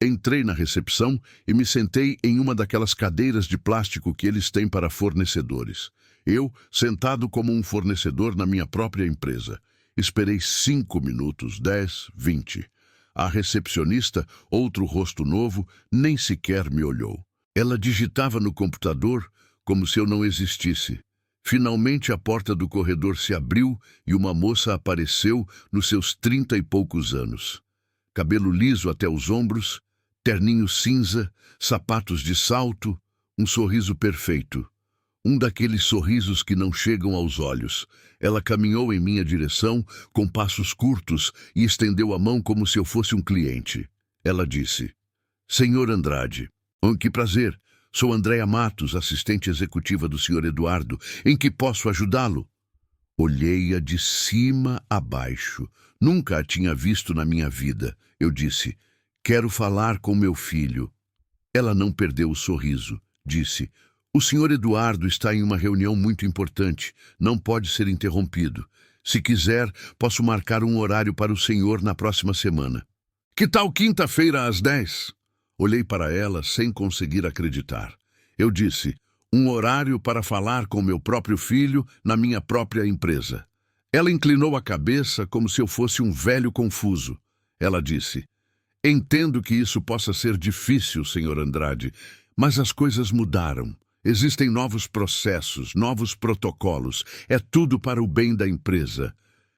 Entrei na recepção e me sentei em uma daquelas cadeiras de plástico que eles têm para fornecedores. Eu, sentado como um fornecedor na minha própria empresa. Esperei 5 minutos, 10, 20. A recepcionista, outro rosto novo, nem sequer me olhou. Ela digitava no computador como se eu não existisse. Finalmente a porta do corredor se abriu e uma moça apareceu nos seus 30 e poucos anos. Cabelo liso até os ombros, terninho cinza, sapatos de salto, um sorriso perfeito. Um daqueles sorrisos que não chegam aos olhos. Ela caminhou em minha direção com passos curtos e estendeu a mão como se eu fosse um cliente. Ela disse: Senhor Andrade, que prazer. Sou Andréa Matos, assistente executiva do Sr. Eduardo. Em que posso ajudá-lo? Olhei-a de cima a baixo. Nunca a tinha visto na minha vida. Eu disse: quero falar com meu filho. Ela não perdeu o sorriso. Disse: o Sr. Eduardo está em uma reunião muito importante. Não pode ser interrompido. Se quiser, posso marcar um horário para o senhor na próxima semana. Que tal quinta-feira às 10? Olhei para ela sem conseguir acreditar. Eu disse: um horário para falar com meu próprio filho na minha própria empresa. Ela inclinou a cabeça como se eu fosse um velho confuso. Ela disse: entendo que isso possa ser difícil, Sr. Andrade, mas as coisas mudaram. Existem novos processos, novos protocolos. É tudo para o bem da empresa.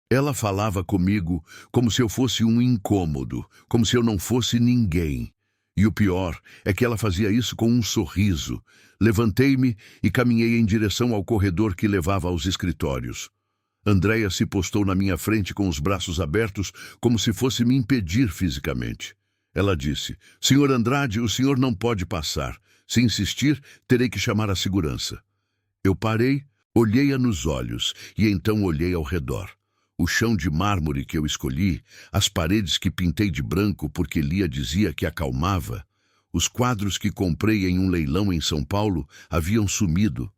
Ela falava comigo como se eu fosse um incômodo, como se eu não fosse ninguém. E o pior é que ela fazia isso com um sorriso. Levantei-me e caminhei em direção ao corredor que levava aos escritórios. Andréa se postou na minha frente com os braços abertos, como se fosse me impedir fisicamente. Ela disse: Senhor Andrade, o senhor não pode passar. Se insistir, terei que chamar a segurança. Eu parei, olhei-a nos olhos e então olhei ao redor. O chão de mármore que eu escolhi, as paredes que pintei de branco porque Lia dizia que acalmava, os quadros que comprei em um leilão em São Paulo haviam sumido.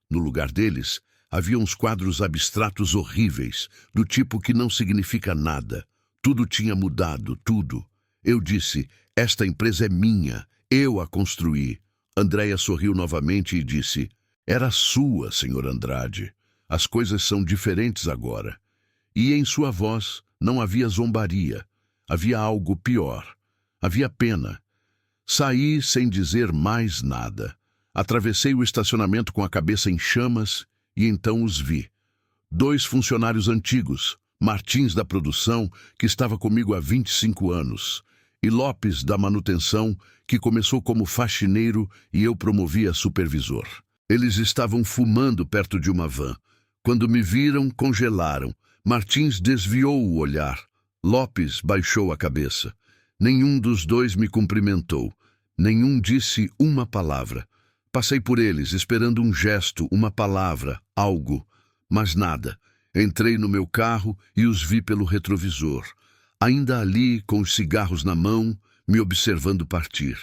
No lugar deles, havia uns quadros abstratos horríveis, do tipo que não significa nada. Tudo tinha mudado, tudo. Eu disse: esta empresa é minha, eu a construí. Andréa sorriu novamente e disse: era sua, Sr. Andrade. As coisas são diferentes agora. E em sua voz não havia zombaria. Havia algo pior. Havia pena. Saí sem dizer mais nada. Atravessei o estacionamento com a cabeça em chamas e então os vi. 2 funcionários antigos, Martins da produção, que estava comigo há 25 anos, e Lopes da manutenção, que começou como faxineiro e eu promovi a supervisor. Eles estavam fumando perto de uma van. Quando me viram, congelaram. Martins desviou o olhar. Lopes baixou a cabeça. Nenhum dos dois me cumprimentou. Nenhum disse uma palavra. Passei por eles, esperando um gesto, uma palavra, algo. Mas nada. Entrei no meu carro e os vi pelo retrovisor. Ainda ali, com os cigarros na mão, me observando partir.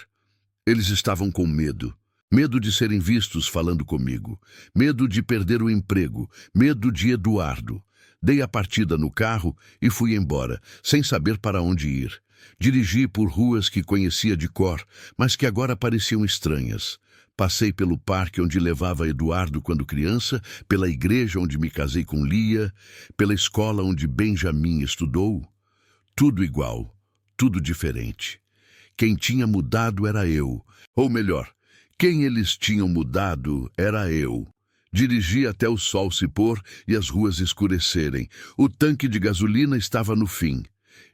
Eles estavam com medo. Medo de serem vistos falando comigo. Medo de perder o emprego. Medo de Eduardo. Dei a partida no carro e fui embora, sem saber para onde ir. Dirigi por ruas que conhecia de cor, mas que agora pareciam estranhas. Passei pelo parque onde levava Eduardo quando criança, pela igreja onde me casei com Lia, pela escola onde Benjamin estudou. Tudo igual, tudo diferente. Quem tinha mudado era eu, ou melhor, Quem eles tinham mudado era eu. Dirigi até o sol se pôr e as ruas escurecerem. O tanque de gasolina estava no fim.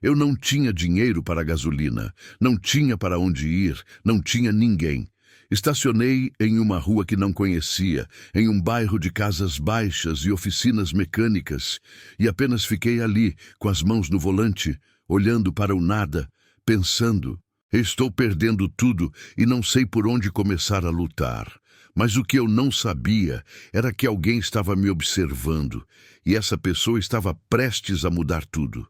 Eu não tinha dinheiro para gasolina, não tinha para onde ir, não tinha ninguém. Estacionei em uma rua que não conhecia, em um bairro de casas baixas e oficinas mecânicas, e apenas fiquei ali, com as mãos no volante, olhando para o nada, pensando: estou perdendo tudo e não sei por onde começar a lutar. Mas o que eu não sabia era que alguém estava me observando, e essa pessoa estava prestes a mudar tudo.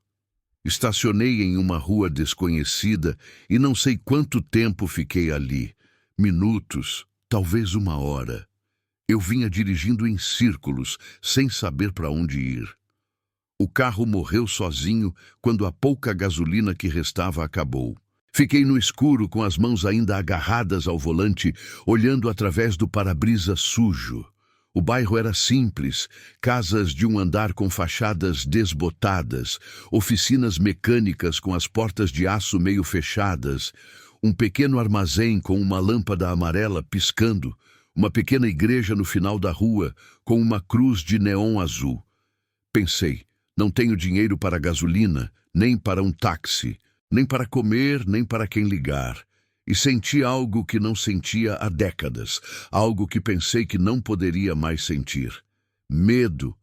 Estacionei em uma rua desconhecida e não sei quanto tempo fiquei ali. Minutos, talvez uma hora. Eu vinha dirigindo em círculos, sem saber para onde ir. O carro morreu sozinho quando a pouca gasolina que restava acabou. Fiquei no escuro com as mãos ainda agarradas ao volante, olhando através do para-brisa sujo. O bairro era simples, casas de um andar com fachadas desbotadas, oficinas mecânicas com as portas de aço meio fechadas, um pequeno armazém com uma lâmpada amarela piscando, uma pequena igreja no final da rua com uma cruz de neon azul. Pensei, não tenho dinheiro para gasolina, nem para um táxi, nem para comer, nem para quem ligar. E senti algo que não sentia há décadas, algo que pensei que não poderia mais sentir. Medo,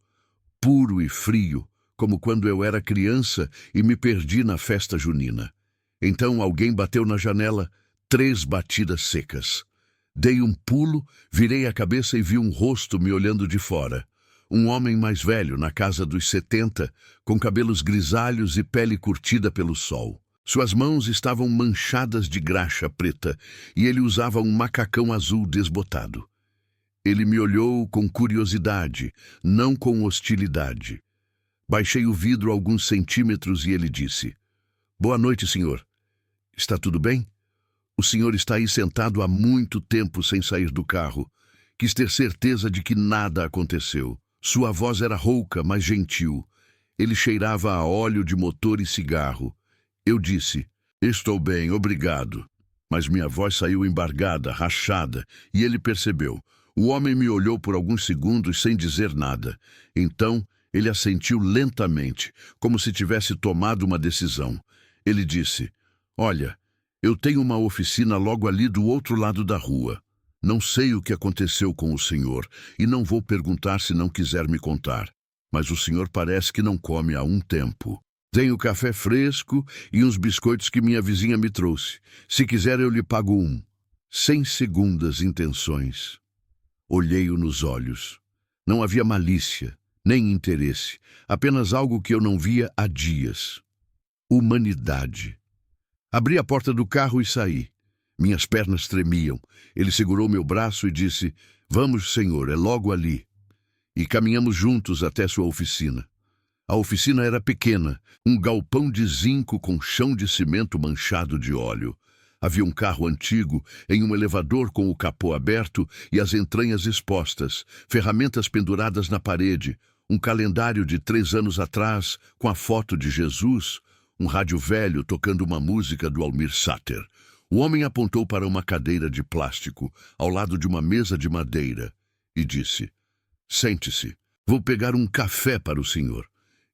puro e frio, como quando eu era criança e me perdi na festa junina. Então alguém bateu na janela, 3 batidas secas. Dei um pulo, virei a cabeça e vi um rosto me olhando de fora. Um homem mais velho, na casa dos 70, com cabelos grisalhos e pele curtida pelo sol. Suas mãos estavam manchadas de graxa preta e ele usava um macacão azul desbotado. Ele me olhou com curiosidade, não com hostilidade. Baixei o vidro alguns centímetros e ele disse: "Boa noite, senhor. Está tudo bem? O senhor está aí sentado há muito tempo sem sair do carro. Quis ter certeza de que nada aconteceu." Sua voz era rouca, mas gentil. Ele cheirava a óleo de motor e cigarro. Eu disse: "Estou bem, obrigado." Mas minha voz saiu embargada, rachada, e ele percebeu. O homem me olhou por alguns segundos sem dizer nada. Então, ele assentiu lentamente, como se tivesse tomado uma decisão. Ele disse: "Olha, eu tenho uma oficina logo ali do outro lado da rua. Não sei o que aconteceu com o senhor, e não vou perguntar se não quiser me contar. Mas o senhor parece que não come há um tempo. Tenho café fresco e uns biscoitos que minha vizinha me trouxe. Se quiser, eu lhe pago um." Sem segundas intenções. Olhei-o nos olhos. Não havia malícia, nem interesse, apenas algo que eu não via há dias. Humanidade. Abri a porta do carro e saí. Minhas pernas tremiam. Ele segurou meu braço e disse: "Vamos, senhor, é logo ali." E caminhamos juntos até sua oficina. A oficina era pequena, um galpão de zinco com chão de cimento manchado de óleo. Havia um carro antigo em um elevador com o capô aberto e as entranhas expostas, ferramentas penduradas na parede, um calendário de 3 anos atrás com a foto de Jesus, um rádio velho tocando uma música do Almir Sater. O homem apontou para uma cadeira de plástico, ao lado de uma mesa de madeira, e disse: "Sente-se, vou pegar um café para o senhor."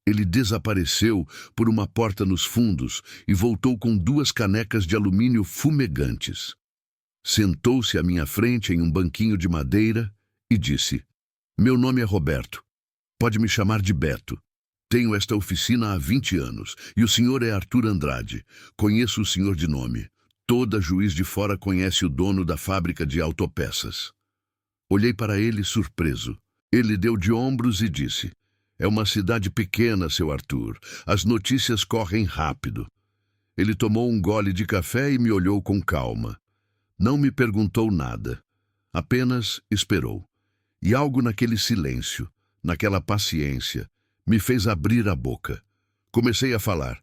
Ele desapareceu por uma porta nos fundos e voltou com 2 canecas de alumínio fumegantes. Sentou-se à minha frente em um banquinho de madeira e disse: "Meu nome é Roberto. Pode me chamar de Beto. Tenho esta oficina há 20 anos e o senhor é Arthur Andrade. Conheço o senhor de nome. Toda Juiz de Fora conhece o dono da fábrica de autopeças." Olhei para ele surpreso. Ele deu de ombros e disse: "É uma cidade pequena, seu Arthur. As notícias correm rápido." Ele tomou um gole de café e me olhou com calma. Não me perguntou nada. Apenas esperou. E algo naquele silêncio, naquela paciência, me fez abrir a boca. Comecei a falar.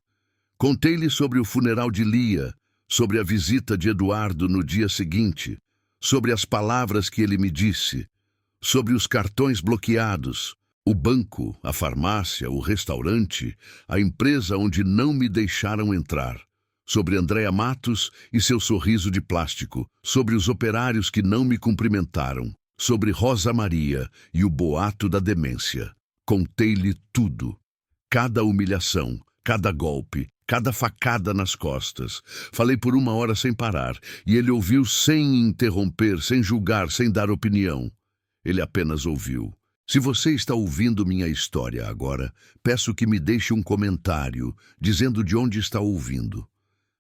Contei-lhe sobre o funeral de Lia, sobre a visita de Eduardo no dia seguinte, sobre as palavras que ele me disse, sobre os cartões bloqueados, o banco, a farmácia, o restaurante, a empresa onde não me deixaram entrar. sobre Andréa Matos e seu sorriso de plástico, sobre os operários que não me cumprimentaram, sobre Rosa Maria e o boato da demência. Contei-lhe tudo. Cada humilhação, cada golpe, cada facada nas costas. Falei por 1 hora sem parar, e ele ouviu sem interromper, sem julgar, sem dar opinião. Ele apenas ouviu. Se você está ouvindo minha história agora, peço que me deixe um comentário, dizendo de onde está ouvindo.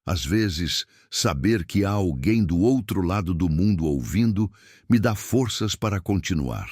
Às vezes, saber que há alguém do outro lado do mundo ouvindo me dá forças para continuar.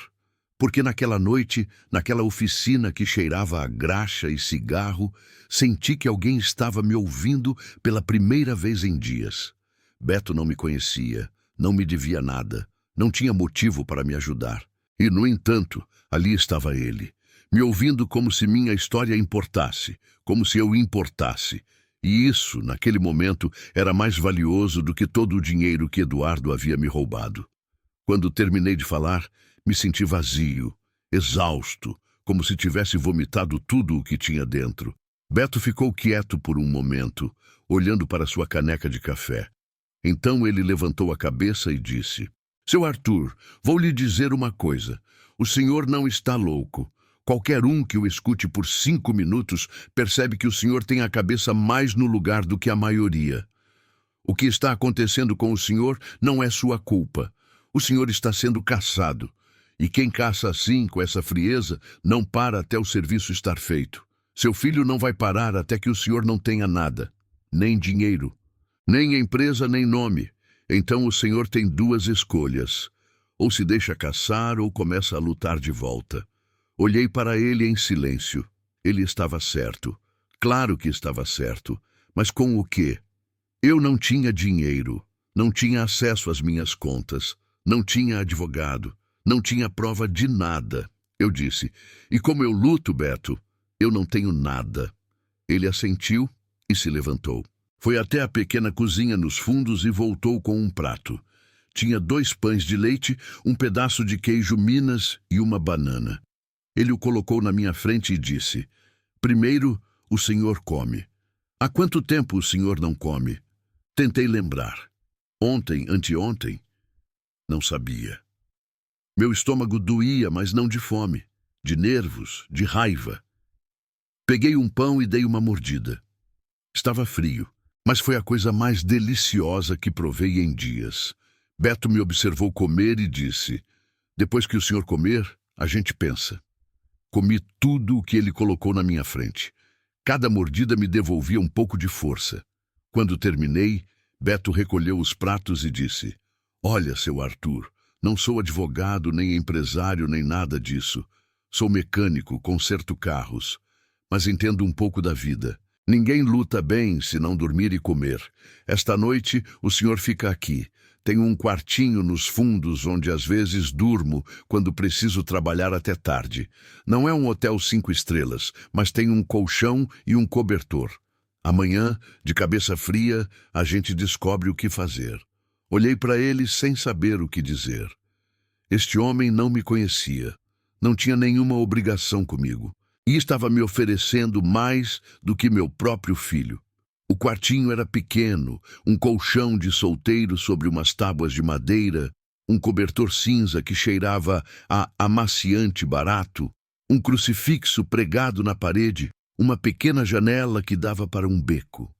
Porque naquela noite, naquela oficina que cheirava a graxa e cigarro, senti que alguém estava me ouvindo pela primeira vez em dias. Beto não me conhecia, não me devia nada, não tinha motivo para me ajudar. E, no entanto, ali estava ele, me ouvindo como se minha história importasse, como se eu importasse. E isso, naquele momento, era mais valioso do que todo o dinheiro que Eduardo havia me roubado. Quando terminei de falar, me senti vazio, exausto, como se tivesse vomitado tudo o que tinha dentro. Beto ficou quieto por um momento, olhando para sua caneca de café. Então ele levantou a cabeça e disse: "Seu Arthur, vou lhe dizer uma coisa. O senhor não está louco. Qualquer um que o escute por 5 minutos percebe que o senhor tem a cabeça mais no lugar do que a maioria. O que está acontecendo com o senhor não é sua culpa. O senhor está sendo caçado. E quem caça assim, com essa frieza, não para até o serviço estar feito. Seu filho não vai parar até que o senhor não tenha nada. Nem dinheiro, nem empresa, nem nome. Então o senhor tem 2 escolhas. Ou se deixa caçar ou começa a lutar de volta." Olhei para ele em silêncio. Ele estava certo. Claro que estava certo. Mas com o quê? Eu não tinha dinheiro. Não tinha acesso às minhas contas. Não tinha advogado. Não tinha prova de nada. Eu disse: "E como eu luto, Beto? Eu não tenho nada." Ele assentiu e se levantou. Foi até a pequena cozinha nos fundos e voltou com um prato. Tinha 2 pães de leite, um pedaço de queijo Minas e uma banana. Ele o colocou na minha frente e disse: "Primeiro, o senhor come. Há quanto tempo o senhor não come?" Tentei lembrar. Ontem, anteontem? Não sabia. Meu estômago doía, mas não de fome, de nervos, de raiva. Peguei um pão e dei uma mordida. Estava frio, mas foi a coisa mais deliciosa que provei em dias. Beto me observou comer e disse: "Depois que o senhor comer, a gente pensa." Comi tudo o que ele colocou na minha frente. Cada mordida me devolvia um pouco de força. Quando terminei, Beto recolheu os pratos e disse: "Olha, seu Arthur, não sou advogado, nem empresário, nem nada disso. Sou mecânico, conserto carros. Mas entendo um pouco da vida. Ninguém luta bem se não dormir e comer. Esta noite, o senhor fica aqui. Tenho um quartinho nos fundos onde às vezes durmo quando preciso trabalhar até tarde. Não é um hotel 5 estrelas, mas tem um colchão e um cobertor. Amanhã, de cabeça fria, a gente descobre o que fazer." Olhei para ele sem saber o que dizer. Este homem não me conhecia, não tinha nenhuma obrigação comigo, e estava me oferecendo mais do que meu próprio filho. O quartinho era pequeno, um colchão de solteiro sobre umas tábuas de madeira, um cobertor cinza que cheirava a amaciante barato, um crucifixo pregado na parede, uma pequena janela que dava para um beco.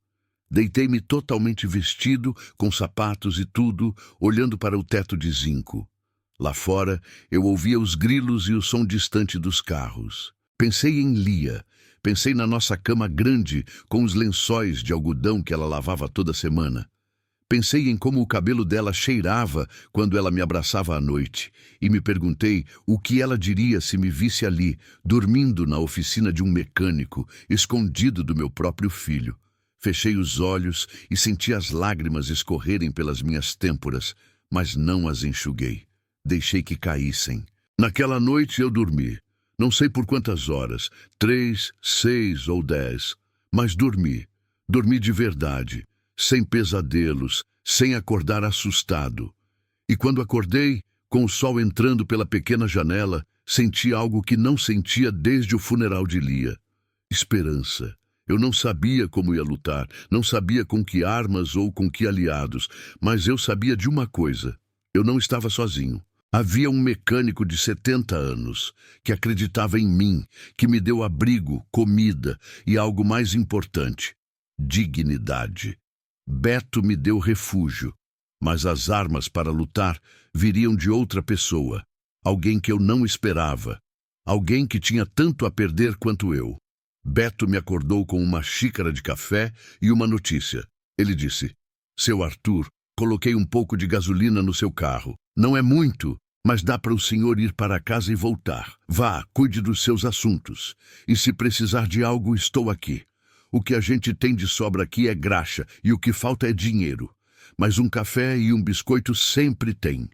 Deitei-me totalmente vestido, com sapatos e tudo, olhando para o teto de zinco. Lá fora, eu ouvia os grilos e o som distante dos carros. Pensei em Lia. Pensei na nossa cama grande, com os lençóis de algodão que ela lavava toda semana. Pensei em como o cabelo dela cheirava quando ela me abraçava à noite, e me perguntei o que ela diria se me visse ali, dormindo na oficina de um mecânico, escondido do meu próprio filho. Fechei os olhos e senti as lágrimas escorrerem pelas minhas têmporas, mas não as enxuguei. Deixei que caíssem. Naquela noite eu dormi. Não sei por quantas horas, 3, 6 ou 10, mas dormi. Dormi de verdade, sem pesadelos, sem acordar assustado. E quando acordei, com o sol entrando pela pequena janela, senti algo que não sentia desde o funeral de Lia. Esperança. Eu não sabia como ia lutar, não sabia com que armas ou com que aliados, mas eu sabia de uma coisa: eu não estava sozinho. Havia um mecânico de 70 anos que acreditava em mim, que me deu abrigo, comida e algo mais importante: dignidade. Beto me deu refúgio, mas as armas para lutar viriam de outra pessoa, alguém que eu não esperava, alguém que tinha tanto a perder quanto eu. Beto me acordou com uma xícara de café e uma notícia. Ele disse: "Seu Arthur, coloquei um pouco de gasolina no seu carro. Não é muito, mas dá para o senhor ir para casa e voltar. Vá, cuide dos seus assuntos. E se precisar de algo, estou aqui. O que a gente tem de sobra aqui é graxa e o que falta é dinheiro. Mas um café e um biscoito sempre tem."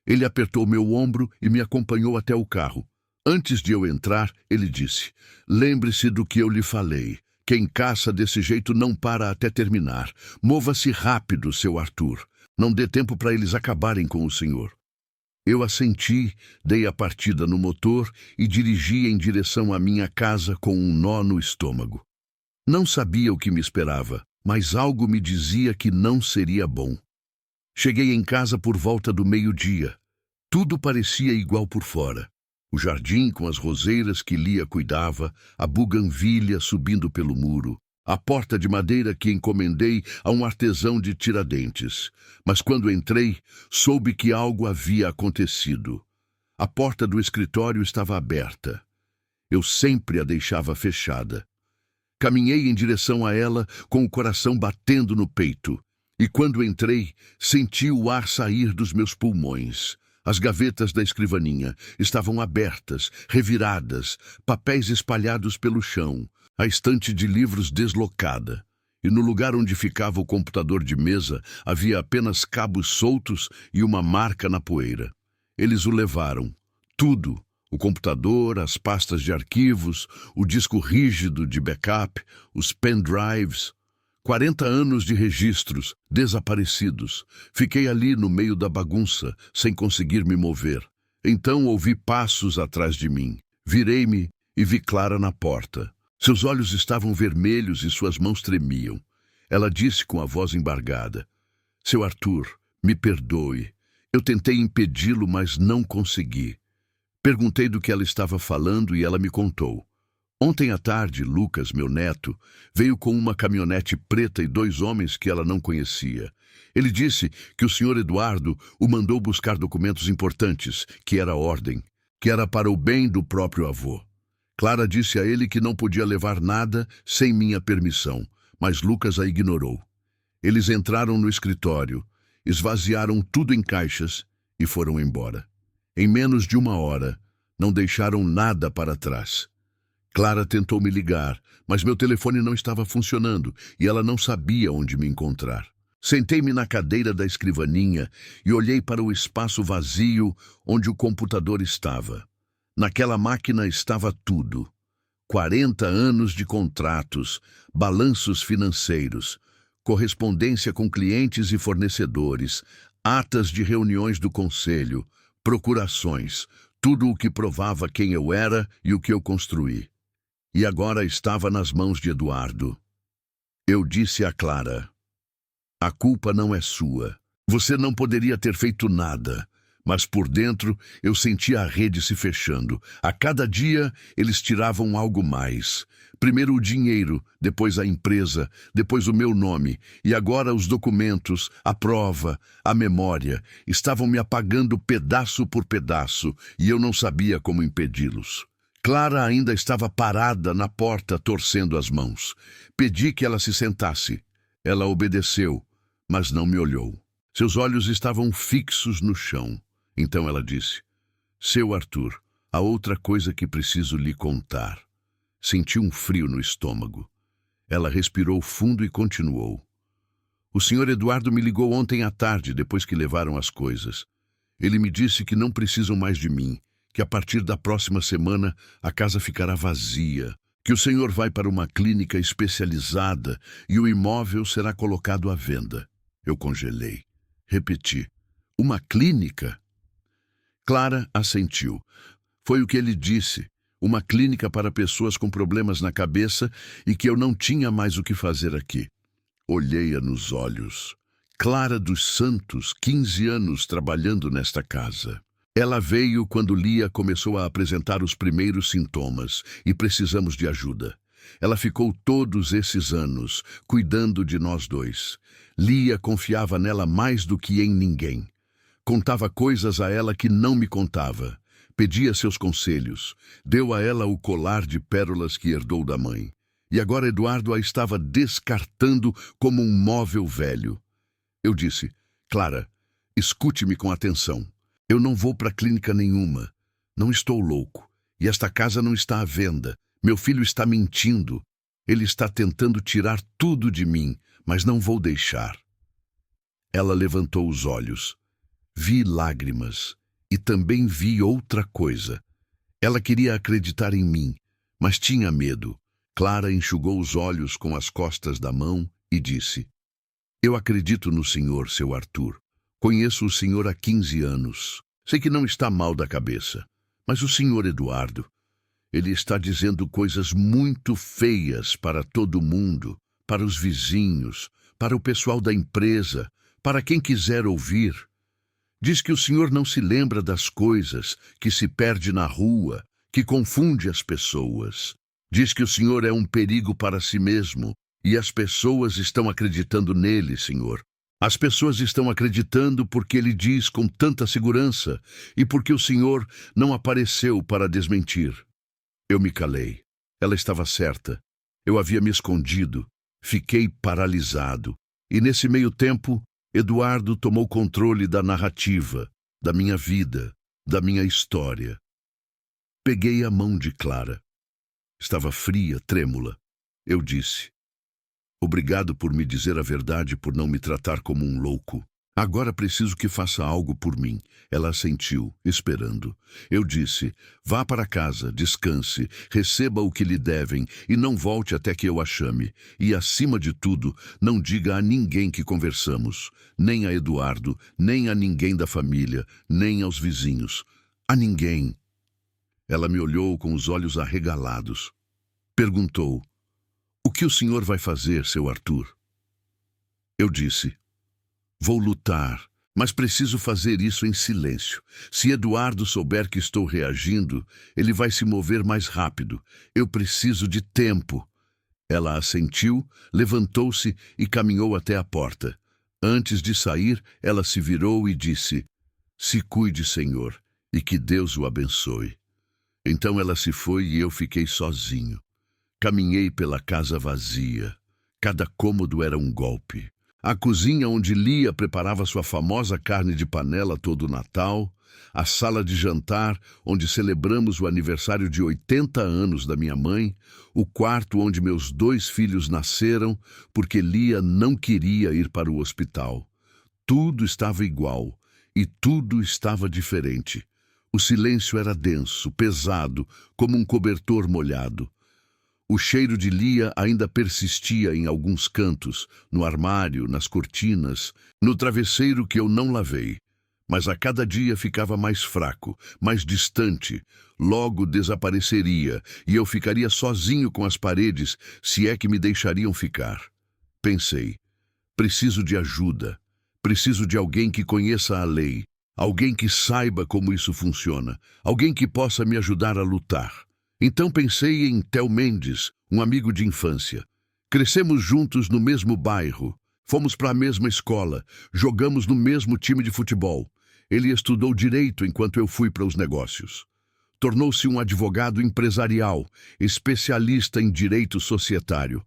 Ele apertou meu ombro e me acompanhou até o carro. Antes de eu entrar, ele disse: "Lembre-se do que eu lhe falei. Quem caça desse jeito não para até terminar. Mova-se rápido, seu Arthur. Não dê tempo para eles acabarem com o senhor." Eu assenti, dei a partida no motor e dirigi em direção à minha casa com um nó no estômago. Não sabia o que me esperava, mas algo me dizia que não seria bom. Cheguei em casa por volta do meio-dia. Tudo parecia igual por fora. O jardim com as roseiras que Lia cuidava, a buganvília subindo pelo muro, a porta de madeira que encomendei a um artesão de Tiradentes. Mas quando entrei, soube que algo havia acontecido. A porta do escritório estava aberta. Eu sempre a deixava fechada. Caminhei em direção a ela com o coração batendo no peito. E quando entrei, senti o ar sair dos meus pulmões. As gavetas da escrivaninha estavam abertas, reviradas, papéis espalhados pelo chão, a estante de livros deslocada. E no lugar onde ficava o computador de mesa havia apenas cabos soltos e uma marca na poeira. Eles o levaram. Tudo. O computador, as pastas de arquivos, o disco rígido de backup, os pendrives. 40 anos de registros, desaparecidos. Fiquei ali no meio da bagunça, sem conseguir me mover. Então ouvi passos atrás de mim. Virei-me e vi Clara na porta. Seus olhos estavam vermelhos e suas mãos tremiam. Ela disse com a voz embargada: "Seu Arthur, me perdoe. Eu tentei impedi-lo, mas não consegui." Perguntei do que ela estava falando e ela me contou. Ontem à tarde, Lucas, meu neto, veio com uma caminhonete preta e 2 homens que ela não conhecia. Ele disse que o senhor Eduardo o mandou buscar documentos importantes, que era ordem, que era para o bem do próprio avô. Clara disse a ele que não podia levar nada sem minha permissão, mas Lucas a ignorou. Eles entraram no escritório, esvaziaram tudo em caixas e foram embora. Em menos de 1 hora, não deixaram nada para trás. Clara tentou me ligar, mas meu telefone não estava funcionando e ela não sabia onde me encontrar. Sentei-me na cadeira da escrivaninha e olhei para o espaço vazio onde o computador estava. Naquela máquina estava tudo. 40 anos de contratos, balanços financeiros, correspondência com clientes e fornecedores, atas de reuniões do conselho, procurações, tudo o que provava quem eu era e o que eu construí. E agora estava nas mãos de Eduardo. Eu disse a Clara: "A culpa não é sua. Você não poderia ter feito nada." Mas por dentro eu sentia a rede se fechando. A cada dia eles tiravam algo mais. Primeiro o dinheiro, depois a empresa, depois o meu nome. E agora os documentos, a prova, a memória. Estavam me apagando pedaço por pedaço e eu não sabia como impedi-los. Clara ainda estava parada na porta, torcendo as mãos. Pedi que ela se sentasse. Ela obedeceu, mas não me olhou. Seus olhos estavam fixos no chão. Então ela disse: "Seu Arthur, há outra coisa que preciso lhe contar." Senti um frio no estômago. Ela respirou fundo e continuou: "O senhor Eduardo me ligou ontem à tarde, depois que levaram as coisas. Ele me disse que não precisam mais de mim, que a partir da próxima semana a casa ficará vazia, que o senhor vai para uma clínica especializada e o imóvel será colocado à venda." Eu congelei. Repeti: "Uma clínica?" Clara assentiu. "Foi o que ele disse. uma clínica para pessoas com problemas na cabeça e que eu não tinha mais o que fazer aqui. Olhei-a nos olhos. Clara dos Santos, 15 anos trabalhando nesta casa. Ela veio quando Lia começou a apresentar os primeiros sintomas e precisamos de ajuda. Ela ficou todos esses anos cuidando de nós dois. Lia confiava nela mais do que em ninguém. Contava coisas a ela que não me contava. Pedia seus conselhos. Deu a ela o colar de pérolas que herdou da mãe. E agora Eduardo a estava descartando como um móvel velho. Eu disse: Clara, escute-me com atenção. Eu não vou para clínica nenhuma. Não estou louco. E esta casa não está à venda. Meu filho está mentindo. Ele está tentando tirar tudo de mim, mas não vou deixar. Ela levantou os olhos. Vi lágrimas e também vi outra coisa. Ela queria acreditar em mim, mas tinha medo. Clara enxugou os olhos com as costas da mão e disse: Eu acredito no senhor, seu Arthur. Conheço o senhor há 15 anos. Sei que não está mal da cabeça. Mas o senhor Eduardo, ele está dizendo coisas muito feias para todo mundo, para os vizinhos, para o pessoal da empresa, para quem quiser ouvir. Diz que o senhor não se lembra das coisas, que se perde na rua, que confunde as pessoas. Diz que o senhor é um perigo para si mesmo, e as pessoas estão acreditando nele, senhor. As pessoas estão acreditando porque ele diz com tanta segurança e porque o senhor não apareceu para desmentir. Eu me calei. Ela estava certa. Eu havia me escondido. Fiquei paralisado. E nesse meio tempo, Eduardo tomou controle da narrativa, da minha vida, da minha história. Peguei a mão de Clara. Estava fria, trêmula. Eu disse: Obrigado por me dizer a verdade, por não me tratar como um louco. Agora preciso que faça algo por mim. Ela assentiu, esperando. Eu disse: Vá para casa, descanse, receba o que lhe devem e não volte até que eu a chame. E, acima de tudo, não diga a ninguém que conversamos. Nem a Eduardo, nem a ninguém da família, nem aos vizinhos. A ninguém. Ela me olhou com os olhos arregalados. Perguntou: O que o senhor vai fazer, seu Arthur? Eu disse: Vou lutar, mas preciso fazer isso em silêncio. Se Eduardo souber que estou reagindo, ele vai se mover mais rápido. Eu preciso de tempo. Ela assentiu, levantou-se e caminhou até a porta. Antes de sair, ela se virou e disse: Se cuide, senhor, e que Deus o abençoe. Então ela se foi e eu fiquei sozinho. Caminhei pela casa vazia. Cada cômodo era um golpe. A cozinha onde Lia preparava sua famosa carne de panela todo Natal, a sala de jantar onde celebramos o aniversário de 80 anos da minha mãe, o quarto onde meus 2 filhos nasceram porque Lia não queria ir para o hospital. Tudo estava igual e tudo estava diferente. O silêncio era denso, pesado, como um cobertor molhado. O cheiro de Lia ainda persistia em alguns cantos, no armário, nas cortinas, no travesseiro que eu não lavei. Mas a cada dia ficava mais fraco, mais distante. Logo desapareceria e eu ficaria sozinho com as paredes, se é que me deixariam ficar. Pensei: preciso de ajuda. Preciso de alguém que conheça a lei. Alguém que saiba como isso funciona. Alguém que possa me ajudar a lutar. Então pensei em Theo Mendes, um amigo de infância. Crescemos juntos no mesmo bairro. Fomos para a mesma escola. Jogamos no mesmo time de futebol. Ele estudou direito enquanto eu fui para os negócios. Tornou-se um advogado empresarial, especialista em direito societário.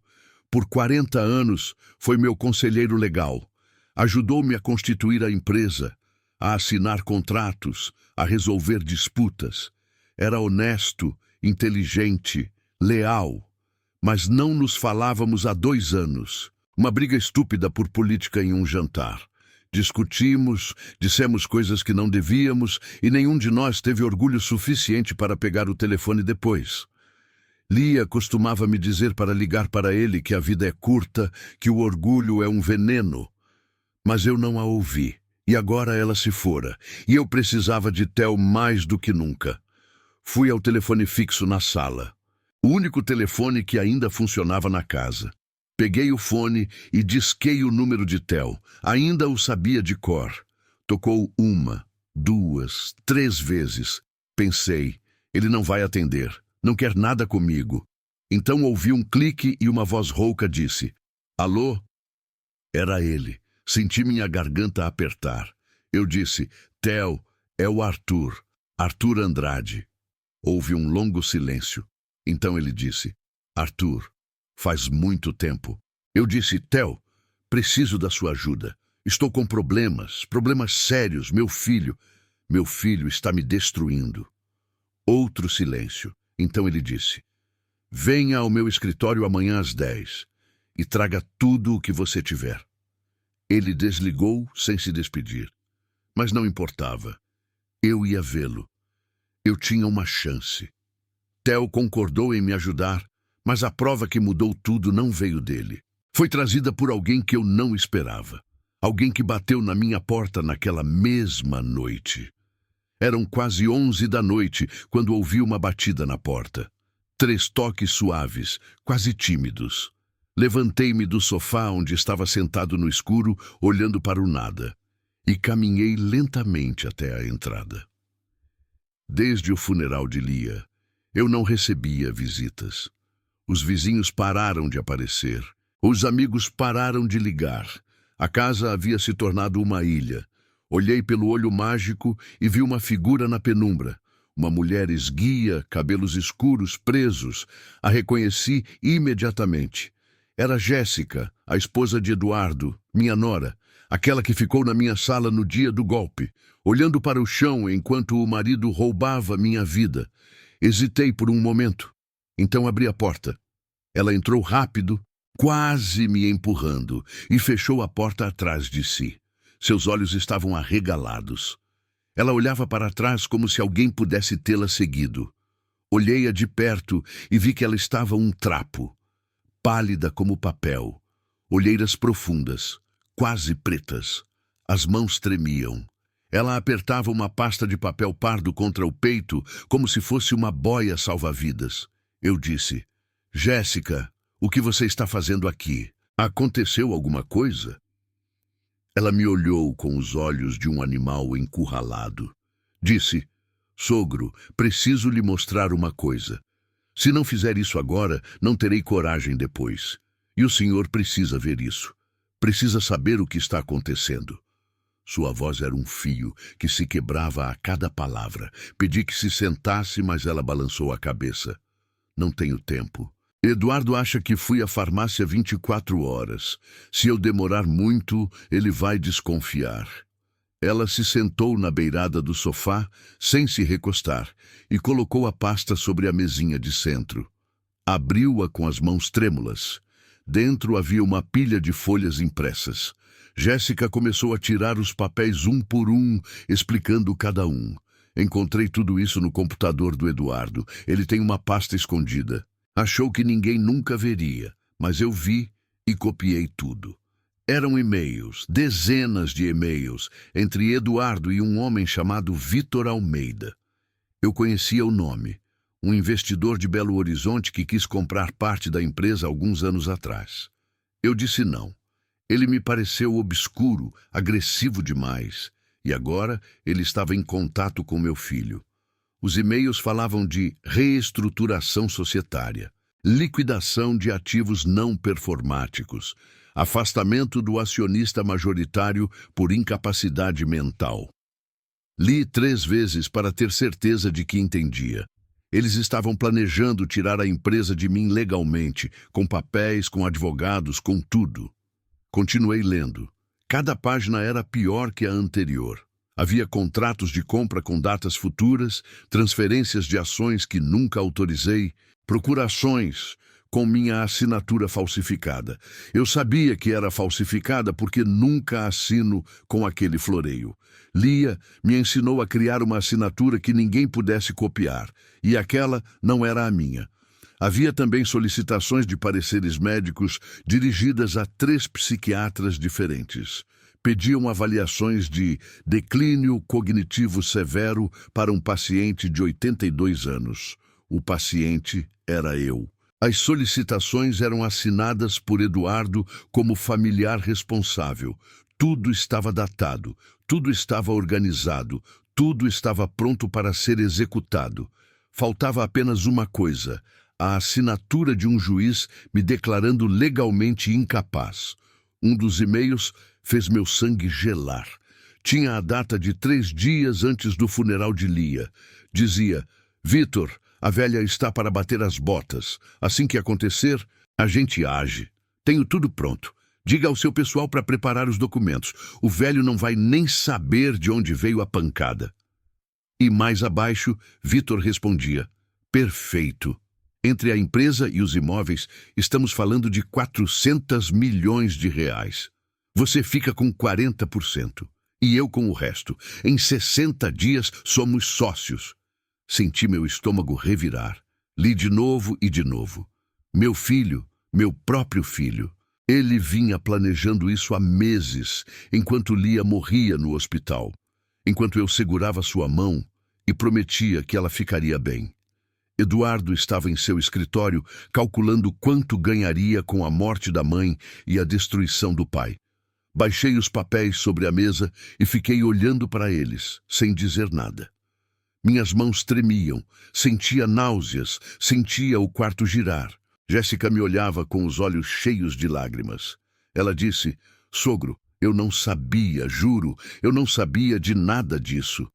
Por 40 anos, foi meu conselheiro legal. Ajudou-me a constituir a empresa, a assinar contratos, a resolver disputas. Era honesto, inteligente, leal. Mas não nos falávamos há 2 anos. Uma briga estúpida por política em um jantar. Discutimos, dissemos coisas que não devíamos e nenhum de nós teve orgulho suficiente para pegar o telefone depois. Lia costumava me dizer para ligar para ele que a vida é curta, que o orgulho é um veneno. Mas eu não a ouvi. E agora ela se fora, e eu precisava de Theo mais do que nunca. Fui ao telefone fixo na sala. O único telefone que ainda funcionava na casa. Peguei o fone e disquei o número de Theo. Ainda o sabia de cor. Tocou 1, 2, 3 vezes. Pensei, ele não vai atender. Não quer nada comigo. Então ouvi um clique e uma voz rouca disse: Alô? Era ele. Senti minha garganta apertar. Eu disse: Theo, é o Arthur. Arthur Andrade. Houve um longo silêncio. Então ele disse: Arthur, faz muito tempo. Eu disse: Theo, preciso da sua ajuda. Estou com problemas sérios. Meu filho está me destruindo. Outro silêncio. Então ele disse: venha ao meu escritório amanhã às 10 e traga tudo o que você tiver. Ele desligou sem se despedir. Mas não importava. Eu ia vê-lo. Eu tinha uma chance. Theo concordou em me ajudar, mas a prova que mudou tudo não veio dele. Foi trazida por alguém que eu não esperava. Alguém que bateu na minha porta naquela mesma noite. Eram quase 11 da noite quando ouvi uma batida na porta. 3 toques suaves, quase tímidos. Levantei-me do sofá onde estava sentado no escuro, olhando para o nada, e caminhei lentamente até a entrada. Desde o funeral de Lia, eu não recebia visitas. Os vizinhos pararam de aparecer. Os amigos pararam de ligar. A casa havia se tornado uma ilha. Olhei pelo olho mágico e vi uma figura na penumbra. Uma mulher esguia, cabelos escuros, presos. A reconheci imediatamente. Era Jéssica, a esposa de Eduardo, minha nora, aquela que ficou na minha sala no dia do golpe, olhando para o chão enquanto o marido roubava minha vida. Hesitei por um momento. Então abri a porta. Ela entrou rápido, quase me empurrando, e fechou a porta atrás de si. Seus olhos estavam arregalados. Ela olhava para trás como se alguém pudesse tê-la seguido. Olhei-a de perto e vi que ela estava um trapo, pálida como papel, olheiras profundas, quase pretas. As mãos tremiam. Ela apertava uma pasta de papel pardo contra o peito, como se fosse uma boia salva-vidas. Eu disse: Jéssica, o que você está fazendo aqui? Aconteceu alguma coisa? Ela me olhou com os olhos de um animal encurralado. Disse: sogro, preciso lhe mostrar uma coisa. Se não fizer isso agora, não terei coragem depois. E o senhor precisa ver isso. Precisa saber o que está acontecendo. Sua voz era um fio que se quebrava a cada palavra. Pedi que se sentasse, mas ela balançou a cabeça. Não tenho tempo. Eduardo acha que fui à farmácia 24 horas. Se eu demorar muito, ele vai desconfiar. Ela se sentou na beirada do sofá, sem se recostar, e colocou a pasta sobre a mesinha de centro. Abriu-a com as mãos trêmulas. Dentro havia uma pilha de folhas impressas. Jéssica começou a tirar os papéis um por um, explicando cada um. Encontrei tudo isso no computador do Eduardo. Ele tem uma pasta escondida. Achou que ninguém nunca veria, mas eu vi e copiei tudo. Eram e-mails, dezenas de e-mails, entre Eduardo e um homem chamado Vitor Almeida. Eu conhecia o nome, um investidor de Belo Horizonte que quis comprar parte da empresa alguns anos atrás. Eu disse não. Ele me pareceu obscuro, agressivo demais, e agora ele estava em contato com meu filho. Os e-mails falavam de reestruturação societária, liquidação de ativos não performáticos, afastamento do acionista majoritário por incapacidade mental. Li 3 vezes para ter certeza de que entendia. Eles estavam planejando tirar a empresa de mim legalmente, com papéis, com advogados, com tudo. Continuei lendo. Cada página era pior que a anterior. Havia contratos de compra com datas futuras, transferências de ações que nunca autorizei, procurações com minha assinatura falsificada. Eu sabia que era falsificada porque nunca assino com aquele floreio. Lia me ensinou a criar uma assinatura que ninguém pudesse copiar, e aquela não era a minha. Havia também solicitações de pareceres médicos dirigidas a 3 psiquiatras diferentes. Pediam avaliações de declínio cognitivo severo para um paciente de 82 anos. O paciente era eu. As solicitações eram assinadas por Eduardo como familiar responsável. Tudo estava datado, tudo estava organizado, tudo estava pronto para ser executado. Faltava apenas uma coisa: a assinatura de um juiz me declarando legalmente incapaz. Um dos e-mails fez meu sangue gelar. Tinha a data de 3 dias antes do funeral de Lia. Dizia: Vitor, a velha está para bater as botas. Assim que acontecer, a gente age. Tenho tudo pronto. Diga ao seu pessoal para preparar os documentos. O velho não vai nem saber de onde veio a pancada. E mais abaixo, Vitor respondia: perfeito. Entre a empresa e os imóveis, estamos falando de 400 milhões de reais. Você fica com 40% e eu com o resto. Em 60 dias somos sócios. Senti meu estômago revirar. Li de novo e de novo. Meu filho, meu próprio filho. Ele vinha planejando isso há meses, enquanto Lia morria no hospital, enquanto eu segurava sua mão e prometia que ela ficaria bem. Eduardo estava em seu escritório calculando quanto ganharia com a morte da mãe e a destruição do pai. Baixei os papéis sobre a mesa e fiquei olhando para eles, sem dizer nada. Minhas mãos tremiam, sentia náuseas, sentia o quarto girar. Jéssica me olhava com os olhos cheios de lágrimas. Ela disse: sogro, eu não sabia, juro, eu não sabia de nada disso.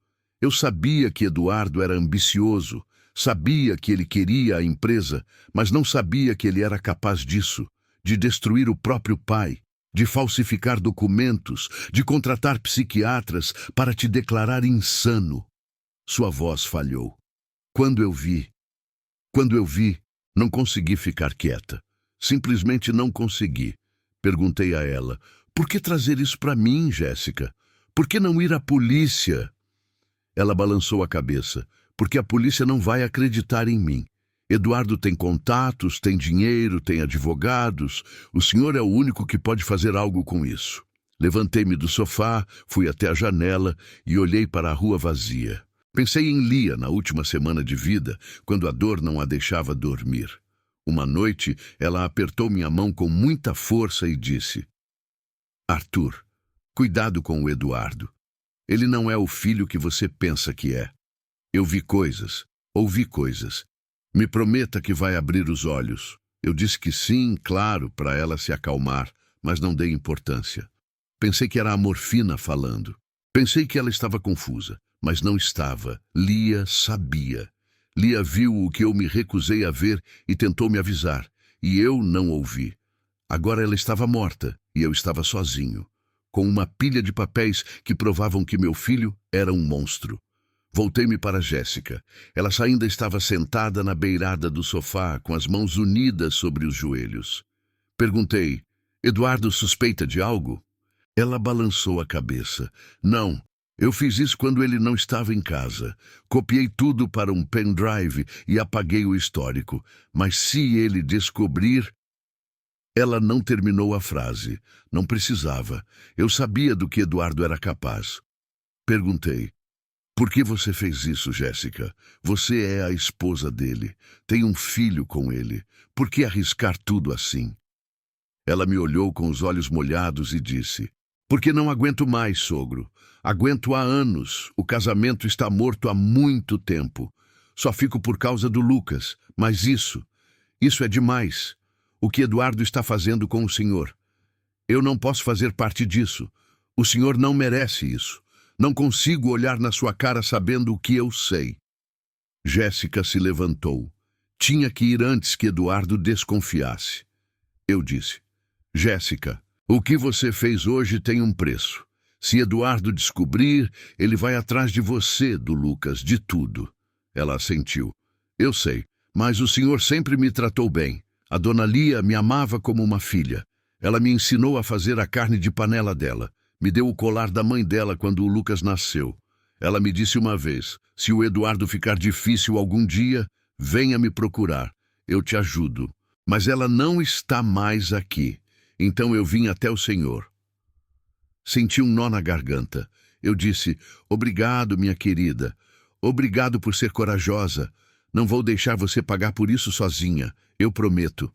Eu sabia que Eduardo era ambicioso, sabia que ele queria a empresa, mas não sabia que ele era capaz disso, de destruir o próprio pai, de falsificar documentos, de contratar psiquiatras para te declarar insano. Sua voz falhou. Quando eu vi, não consegui ficar quieta. Simplesmente não consegui. Perguntei a ela: por que trazer isso para mim, Jéssica? Por que não ir à polícia? Ela balançou a cabeça. Porque a polícia não vai acreditar em mim. Eduardo tem contatos, tem dinheiro, tem advogados. O senhor é o único que pode fazer algo com isso. Levantei-me do sofá, fui até a janela e olhei para a rua vazia. Pensei em Lia na última semana de vida, quando a dor não a deixava dormir. Uma noite, ela apertou minha mão com muita força e disse: Arthur, cuidado com o Eduardo. Ele não é o filho que você pensa que é. Eu vi coisas, ouvi coisas. Me prometa que vai abrir os olhos. Eu disse que sim, claro, para ela se acalmar, mas não dei importância. Pensei que era a morfina falando. Pensei que ela estava confusa, mas não estava. Lia sabia. Lia viu o que eu me recusei a ver e tentou me avisar, e eu não ouvi. Agora ela estava morta e eu estava sozinho, com uma pilha de papéis que provavam que meu filho era um monstro. Voltei-me para Jéssica. Ela ainda estava sentada na beirada do sofá, com as mãos unidas sobre os joelhos. Perguntei: Eduardo suspeita de algo? Ela balançou a cabeça. Não, eu fiz isso quando ele não estava em casa. Copiei tudo para um pendrive e apaguei o histórico. Mas se ele descobrir... Ela não terminou a frase. Não precisava. Eu sabia do que Eduardo era capaz. Perguntei: por que você fez isso, Jéssica? Você é a esposa dele. Tem um filho com ele. Por que arriscar tudo assim? Ela me olhou com os olhos molhados e disse: porque não aguento mais, sogro. Aguento há anos. O casamento está morto há muito tempo. Só fico por causa do Lucas. Mas isso é demais. O que Eduardo está fazendo com o senhor? Eu não posso fazer parte disso. O senhor não merece isso. Não consigo olhar na sua cara sabendo o que eu sei. Jéssica se levantou. Tinha que ir antes que Eduardo desconfiasse. Eu disse: Jéssica, o que você fez hoje tem um preço. Se Eduardo descobrir, ele vai atrás de você, do Lucas, de tudo. Ela assentiu. Eu sei, mas o senhor sempre me tratou bem. A dona Lia me amava como uma filha. Ela me ensinou a fazer a carne de panela dela. Me deu o colar da mãe dela quando o Lucas nasceu. Ela me disse uma vez: se o Eduardo ficar difícil algum dia, venha me procurar. Eu te ajudo. Mas ela não está mais aqui. Então eu vim até o senhor. Senti um nó na garganta. Eu disse: obrigado, minha querida. Obrigado por ser corajosa. Não vou deixar você pagar por isso sozinha. Eu prometo.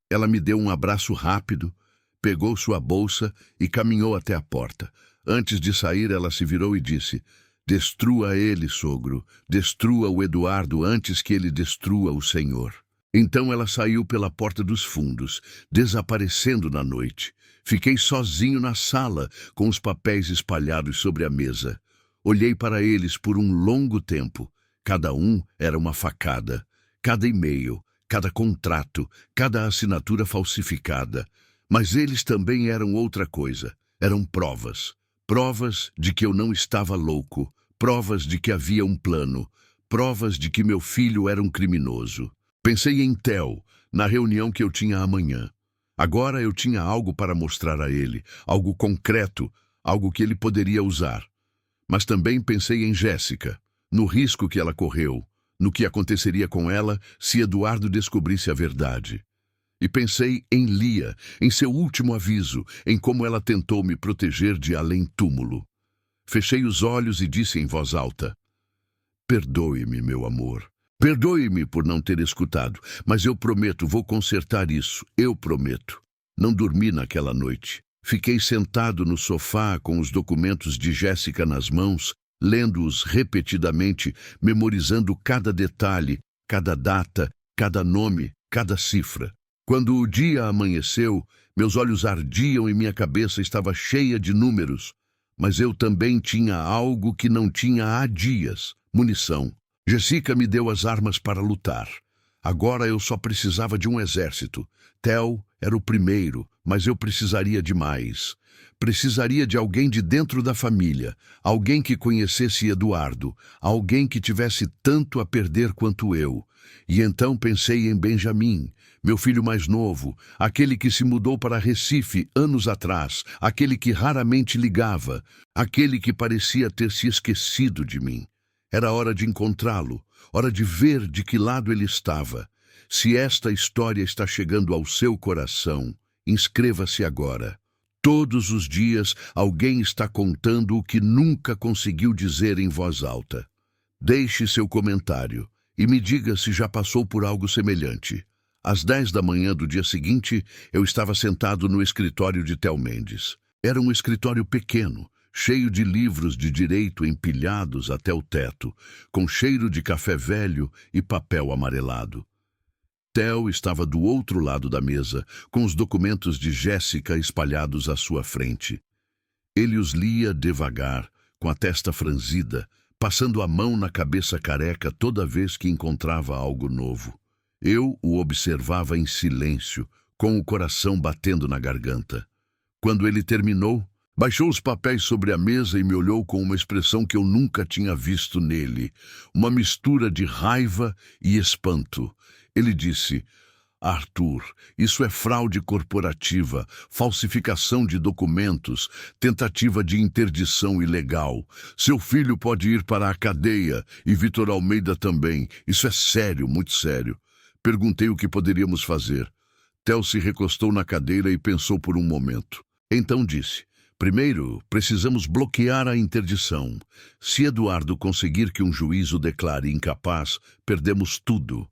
Ela me deu um abraço rápido, pegou sua bolsa e caminhou até a porta. Antes de sair, ela se virou e disse: destrua ele, sogro. Destrua o Eduardo antes que ele destrua o Senhor. Então ela saiu pela porta dos fundos, desaparecendo na noite. Fiquei sozinho na sala, com os papéis espalhados sobre a mesa. Olhei para eles por um longo tempo. Cada um era uma facada. Cada e-mail, cada contrato, cada assinatura falsificada. Mas eles também eram outra coisa. Eram provas. Provas de que eu não estava louco. Provas de que havia um plano. Provas de que meu filho era um criminoso. Pensei em Theo, na reunião que eu tinha amanhã. Agora eu tinha algo para mostrar a ele, algo concreto, algo que ele poderia usar. Mas também pensei em Jéssica, no risco que ela correu, no que aconteceria com ela se Eduardo descobrisse a verdade. E pensei em Lia, em seu último aviso, em como ela tentou me proteger de além-túmulo. Fechei os olhos e disse em voz alta: perdoe-me, meu amor. Perdoe-me por não ter escutado, mas eu prometo, vou consertar isso, eu prometo. Não dormi naquela noite. Fiquei sentado no sofá com os documentos de Jéssica nas mãos, lendo-os repetidamente, memorizando cada detalhe, cada data, cada nome, cada cifra. Quando o dia amanheceu, meus olhos ardiam e minha cabeça estava cheia de números. Mas eu também tinha algo que não tinha há dias: munição. Jéssica me deu as armas para lutar. Agora eu só precisava de um exército. Theo era o primeiro, mas eu precisaria de mais. Precisaria de alguém de dentro da família, alguém que conhecesse Eduardo, alguém que tivesse tanto a perder quanto eu. E então pensei em Benjamin, meu filho mais novo, aquele que se mudou para Recife anos atrás, aquele que raramente ligava, aquele que parecia ter se esquecido de mim. Era hora de encontrá-lo, hora de ver de que lado ele estava. Se esta história está chegando ao seu coração, inscreva-se agora. Todos os dias alguém está contando o que nunca conseguiu dizer em voz alta. Deixe seu comentário e me diga se já passou por algo semelhante. Às 10 da manhã do dia seguinte, eu estava sentado no escritório de Theo Mendes. Era um escritório pequeno, cheio de livros de direito empilhados até o teto, com cheiro de café velho e papel amarelado. Theo estava do outro lado da mesa, com os documentos de Jéssica espalhados à sua frente. Ele os lia devagar, com a testa franzida, passando a mão na cabeça careca toda vez que encontrava algo novo. Eu o observava em silêncio, com o coração batendo na garganta. Quando ele terminou, baixou os papéis sobre a mesa e me olhou com uma expressão que eu nunca tinha visto nele, uma mistura de raiva e espanto. Ele disse: Arthur, isso é fraude corporativa, falsificação de documentos, tentativa de interdição ilegal. Seu filho pode ir para a cadeia e Vitor Almeida também. Isso é sério, muito sério. Perguntei o que poderíamos fazer. Theo se recostou na cadeira e pensou por um momento. Então disse: primeiro, precisamos bloquear a interdição. Se Eduardo conseguir que um juiz o declare incapaz, perdemos tudo.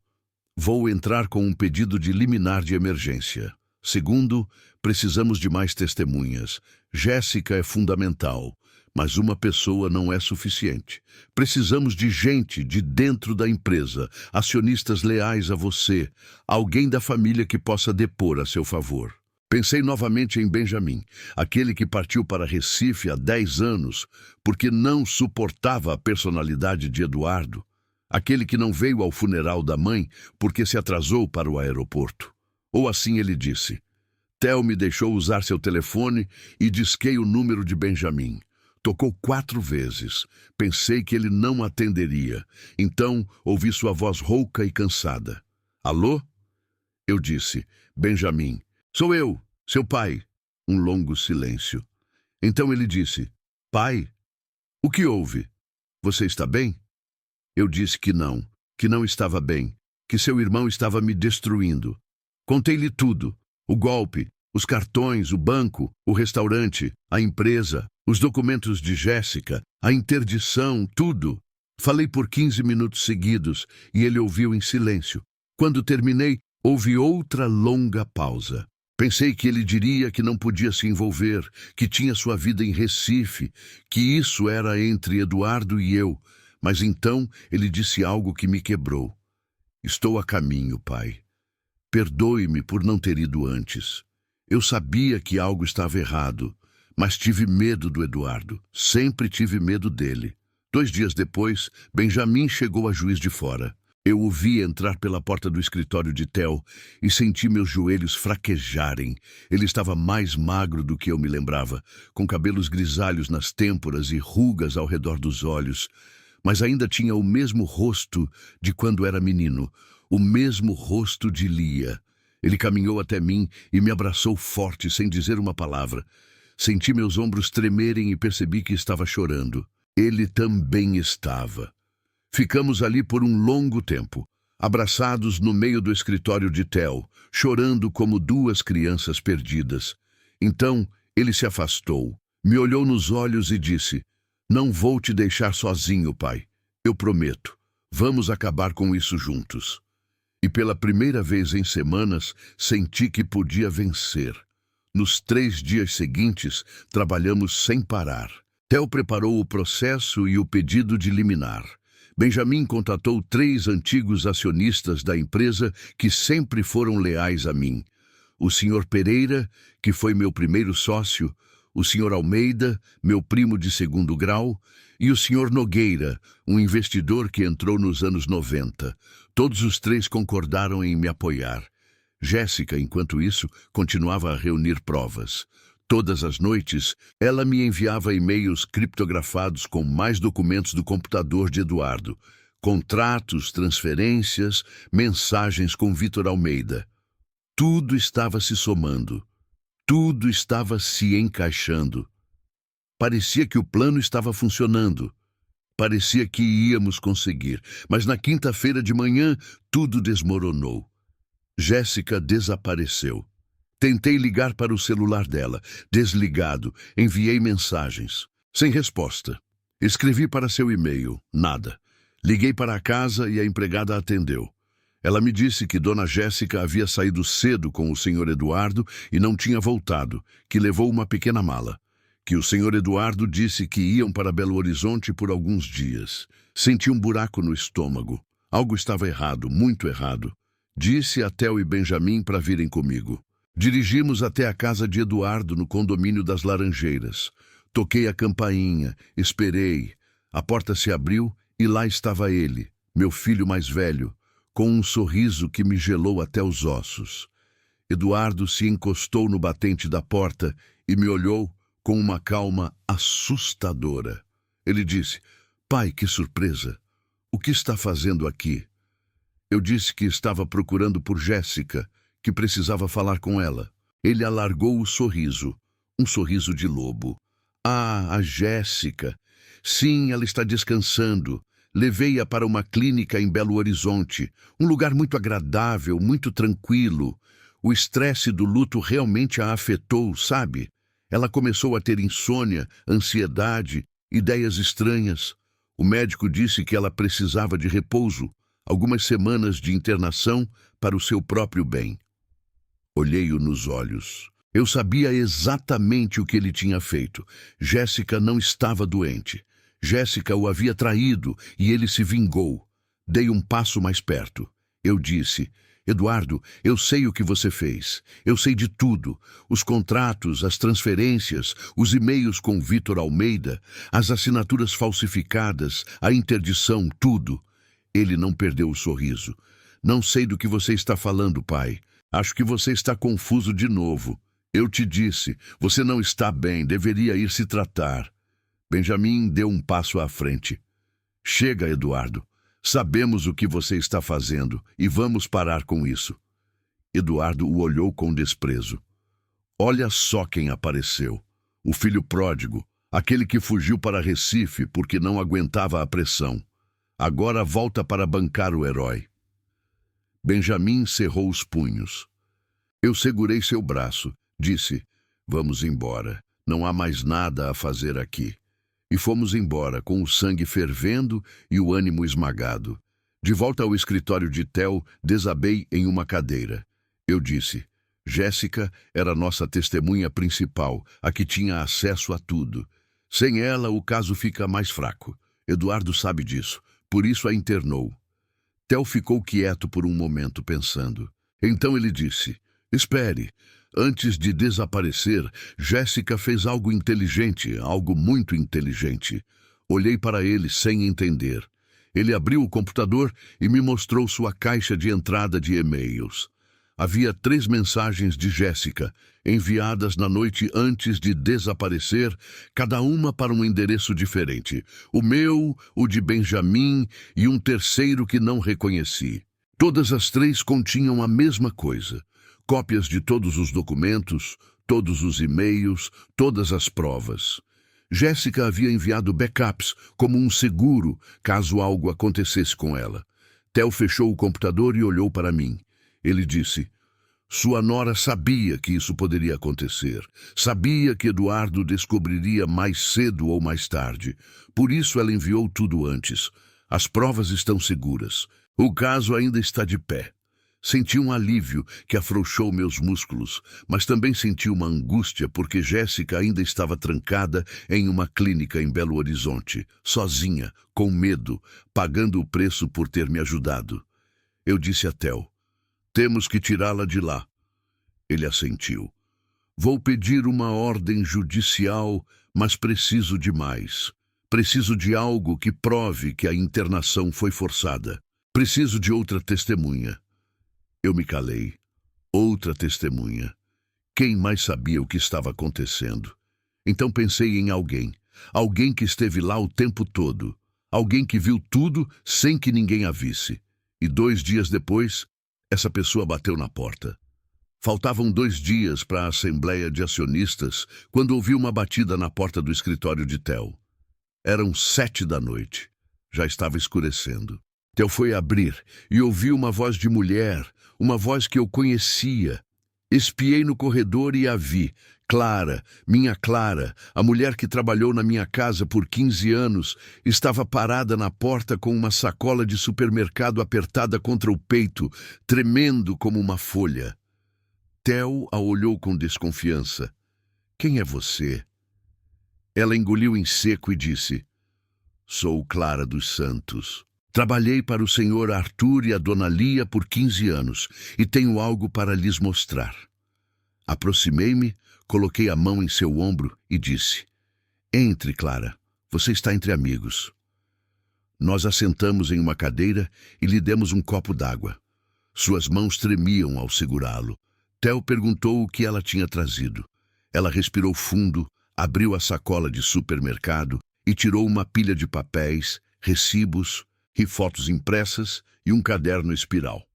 Vou entrar com um pedido de liminar de emergência. Segundo, precisamos de mais testemunhas. Jéssica é fundamental, mas uma pessoa não é suficiente. Precisamos de gente de dentro da empresa, acionistas leais a você, alguém da família que possa depor a seu favor. Pensei novamente em Benjamin, aquele que partiu para Recife há 10 anos, porque não suportava a personalidade de Eduardo. Aquele que não veio ao funeral da mãe porque se atrasou para o aeroporto. Ou assim ele disse. Theo me deixou usar seu telefone e disquei o número de Benjamin. Tocou 4 vezes. Pensei que ele não atenderia. Então ouvi sua voz rouca e cansada. Alô? Eu disse: Benjamin. Sou eu, seu pai. Um longo silêncio. Então ele disse: Pai? O que houve? Você está bem? Eu disse que não estava bem, que seu irmão estava me destruindo. Contei-lhe tudo, o golpe, Os cartões, o banco, o restaurante, a empresa, os documentos de Jéssica, a interdição, tudo. Falei por 15 minutos seguidos e ele ouviu em silêncio. Quando terminei, houve outra longa pausa. Pensei que ele diria que não podia se envolver, que tinha sua vida em Recife, que isso era entre Eduardo e eu. Mas então ele disse algo que me quebrou. Estou a caminho, pai. Perdoe-me por não ter ido antes. Eu sabia que algo estava errado, mas tive medo do Eduardo. Sempre tive medo dele. 2 dias depois, Benjamin chegou a Juiz de Fora. Eu o vi entrar pela porta do escritório de Theo e senti meus joelhos fraquejarem. Ele estava mais magro do que eu me lembrava, com cabelos grisalhos nas têmporas e rugas ao redor dos olhos. Mas ainda tinha o mesmo rosto de quando era menino, o mesmo rosto de Lia. Ele caminhou até mim e me abraçou forte, sem dizer uma palavra. Senti meus ombros tremerem e percebi que estava chorando. Ele também estava. Ficamos ali por um longo tempo, abraçados no meio do escritório de Theo, chorando como 2 crianças perdidas. Então ele se afastou, me olhou nos olhos e disse: "Não vou te deixar sozinho, pai. Eu prometo. Vamos acabar com isso juntos." E pela primeira vez em semanas, senti que podia vencer. Nos 3 dias seguintes, trabalhamos sem parar. Theo preparou o processo e o pedido de liminar. Benjamin contatou 3 antigos acionistas da empresa que sempre foram leais a mim. O Sr. Pereira, que foi meu primeiro sócio, o Sr. Almeida, meu primo de 2º grau, e o Sr. Nogueira, um investidor que entrou nos anos 90. Todos os 3 concordaram em me apoiar. Jéssica, enquanto isso, continuava a reunir provas. Todas as noites, ela me enviava e-mails criptografados com mais documentos do computador de Eduardo. Contratos, transferências, mensagens com Vitor Almeida. Tudo estava se somando. Tudo estava se encaixando. Parecia que o plano estava funcionando. Parecia que íamos conseguir. Mas na quinta-feira de manhã, tudo desmoronou. Jéssica desapareceu. Tentei ligar para o celular dela. Desligado. Enviei mensagens. Sem resposta. Escrevi para seu e-mail. Nada. Liguei para a casa e a empregada atendeu. Ela me disse que Dona Jéssica havia saído cedo com o Sr. Eduardo e não tinha voltado, que levou uma pequena mala. Que o Sr. Eduardo disse que iam para Belo Horizonte por alguns dias. Senti um buraco no estômago. Algo estava errado, muito errado. Disse a Theo e Benjamin para virem comigo. Dirigimos até a casa de Eduardo no condomínio das Laranjeiras. Toquei a campainha, esperei. A porta se abriu e lá estava ele, meu filho mais velho, com um sorriso que me gelou até os ossos. Eduardo se encostou no batente da porta e me olhou com uma calma assustadora. Ele disse: "Pai, que surpresa! O que está fazendo aqui?" Eu disse que estava procurando por Jéssica, que precisava falar com ela. Ele alargou o sorriso, um sorriso de lobo. "Ah, a Jéssica! Sim, ela está descansando. Levei-a para uma clínica em Belo Horizonte, um lugar muito agradável, muito tranquilo. O estresse do luto realmente a afetou, sabe? Ela começou a ter insônia, ansiedade, ideias estranhas. O médico disse que ela precisava de repouso, algumas semanas de internação para o seu próprio bem." Olhei-o nos olhos. Eu sabia exatamente o que ele tinha feito. Jéssica não estava doente. Jéssica o havia traído e ele se vingou. Dei um passo mais perto. Eu disse: "Eduardo, eu sei o que você fez. Eu sei de tudo. Os contratos, as transferências, os e-mails com Vitor Almeida, as assinaturas falsificadas, a interdição, tudo." Ele não perdeu o sorriso. "Não sei do que você está falando, pai. Acho que você está confuso de novo. Eu te disse, você não está bem, deveria ir se tratar." Benjamin deu um passo à frente. "Chega, Eduardo. Sabemos o que você está fazendo e vamos parar com isso." Eduardo o olhou com desprezo. "Olha só quem apareceu. O filho pródigo, aquele que fugiu para Recife porque não aguentava a pressão. Agora volta para bancar o herói." Benjamin cerrou os punhos. Eu segurei seu braço. Disse: vamos embora. Não há mais nada a fazer aqui. E fomos embora, com o sangue fervendo e o ânimo esmagado. De volta ao escritório de Theo, desabei em uma cadeira. Eu disse: Jéssica era nossa testemunha principal, a que tinha acesso a tudo. Sem ela, o caso fica mais fraco. Eduardo sabe disso, por isso a internou. Theo ficou quieto por um momento, pensando. Então ele disse: espere. Antes de desaparecer, Jéssica fez algo inteligente, algo muito inteligente. Olhei para ele sem entender. Ele abriu o computador e me mostrou sua caixa de entrada de e-mails. Havia 3 mensagens de Jéssica, enviadas na noite antes de desaparecer, cada uma para um endereço diferente. O meu, o de Benjamin e um terceiro que não reconheci. Todas as 3 continham a mesma coisa. Cópias de todos os documentos, todos os e-mails, todas as provas. Jéssica havia enviado backups como um seguro caso algo acontecesse com ela. Theo fechou o computador e olhou para mim. Ele disse: sua nora sabia que isso poderia acontecer. Sabia que Eduardo descobriria mais cedo ou mais tarde. Por isso ela enviou tudo antes. As provas estão seguras. O caso ainda está de pé. Senti um alívio que afrouxou meus músculos, mas também senti uma angústia porque Jéssica ainda estava trancada em uma clínica em Belo Horizonte, sozinha, com medo, pagando o preço por ter me ajudado. Eu disse a Theo: temos que tirá-la de lá. Ele assentiu. Vou pedir uma ordem judicial, mas preciso de mais. Preciso de algo que prove que a internação foi forçada. Preciso de outra testemunha. Eu me calei. Outra testemunha. Quem mais sabia o que estava acontecendo? Então pensei em alguém. Alguém que esteve lá o tempo todo. Alguém que viu tudo sem que ninguém a visse. E 2 dias depois, essa pessoa bateu na porta. Faltavam 2 dias para a assembleia de acionistas quando ouvi uma batida na porta do escritório de Theo. Eram 7 da noite. Já estava escurecendo. Theo foi abrir e ouvi uma voz de mulher, uma voz que eu conhecia. Espiei no corredor e a vi. Clara, minha Clara, a mulher que trabalhou na minha casa por 15 anos, estava parada na porta com uma sacola de supermercado apertada contra o peito, tremendo como uma folha. Theo a olhou com desconfiança. Quem é você? Ela engoliu em seco e disse: sou Clara dos Santos. Trabalhei para o senhor Arthur e a dona Lia por 15 anos e tenho algo para lhes mostrar. Aproximei-me, coloquei a mão em seu ombro e disse: entre, Clara, você está entre amigos. Nós assentamos em uma cadeira e lhe demos um copo d'água. Suas mãos tremiam ao segurá-lo. Theo perguntou o que ela tinha trazido. Ela respirou fundo, abriu a sacola de supermercado e tirou uma pilha de papéis, recibos e fotos impressas e um caderno espiral.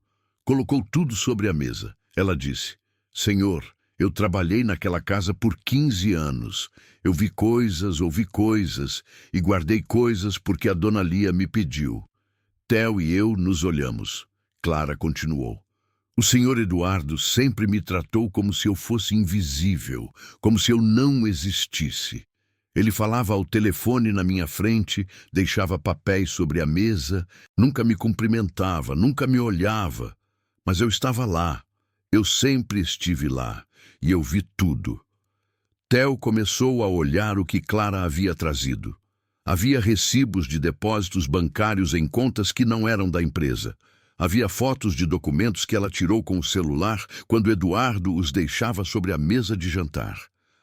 Colocou tudo sobre a mesa. Ela disse: senhor, eu trabalhei naquela casa por 15 anos. Eu vi coisas, ouvi coisas e guardei coisas porque a dona Lia me pediu. Theo e eu nos olhamos. Clara continuou: o senhor Eduardo sempre me tratou como se eu fosse invisível, como se eu não existisse. Ele falava ao telefone na minha frente, deixava papéis sobre a mesa, nunca me cumprimentava, nunca me olhava. Mas eu estava lá, eu sempre estive lá, e eu vi tudo. Theo começou a olhar o que Clara havia trazido. Havia recibos de depósitos bancários em contas que não eram da empresa. Havia fotos de documentos que ela tirou com o celular quando Eduardo os deixava sobre a mesa de jantar.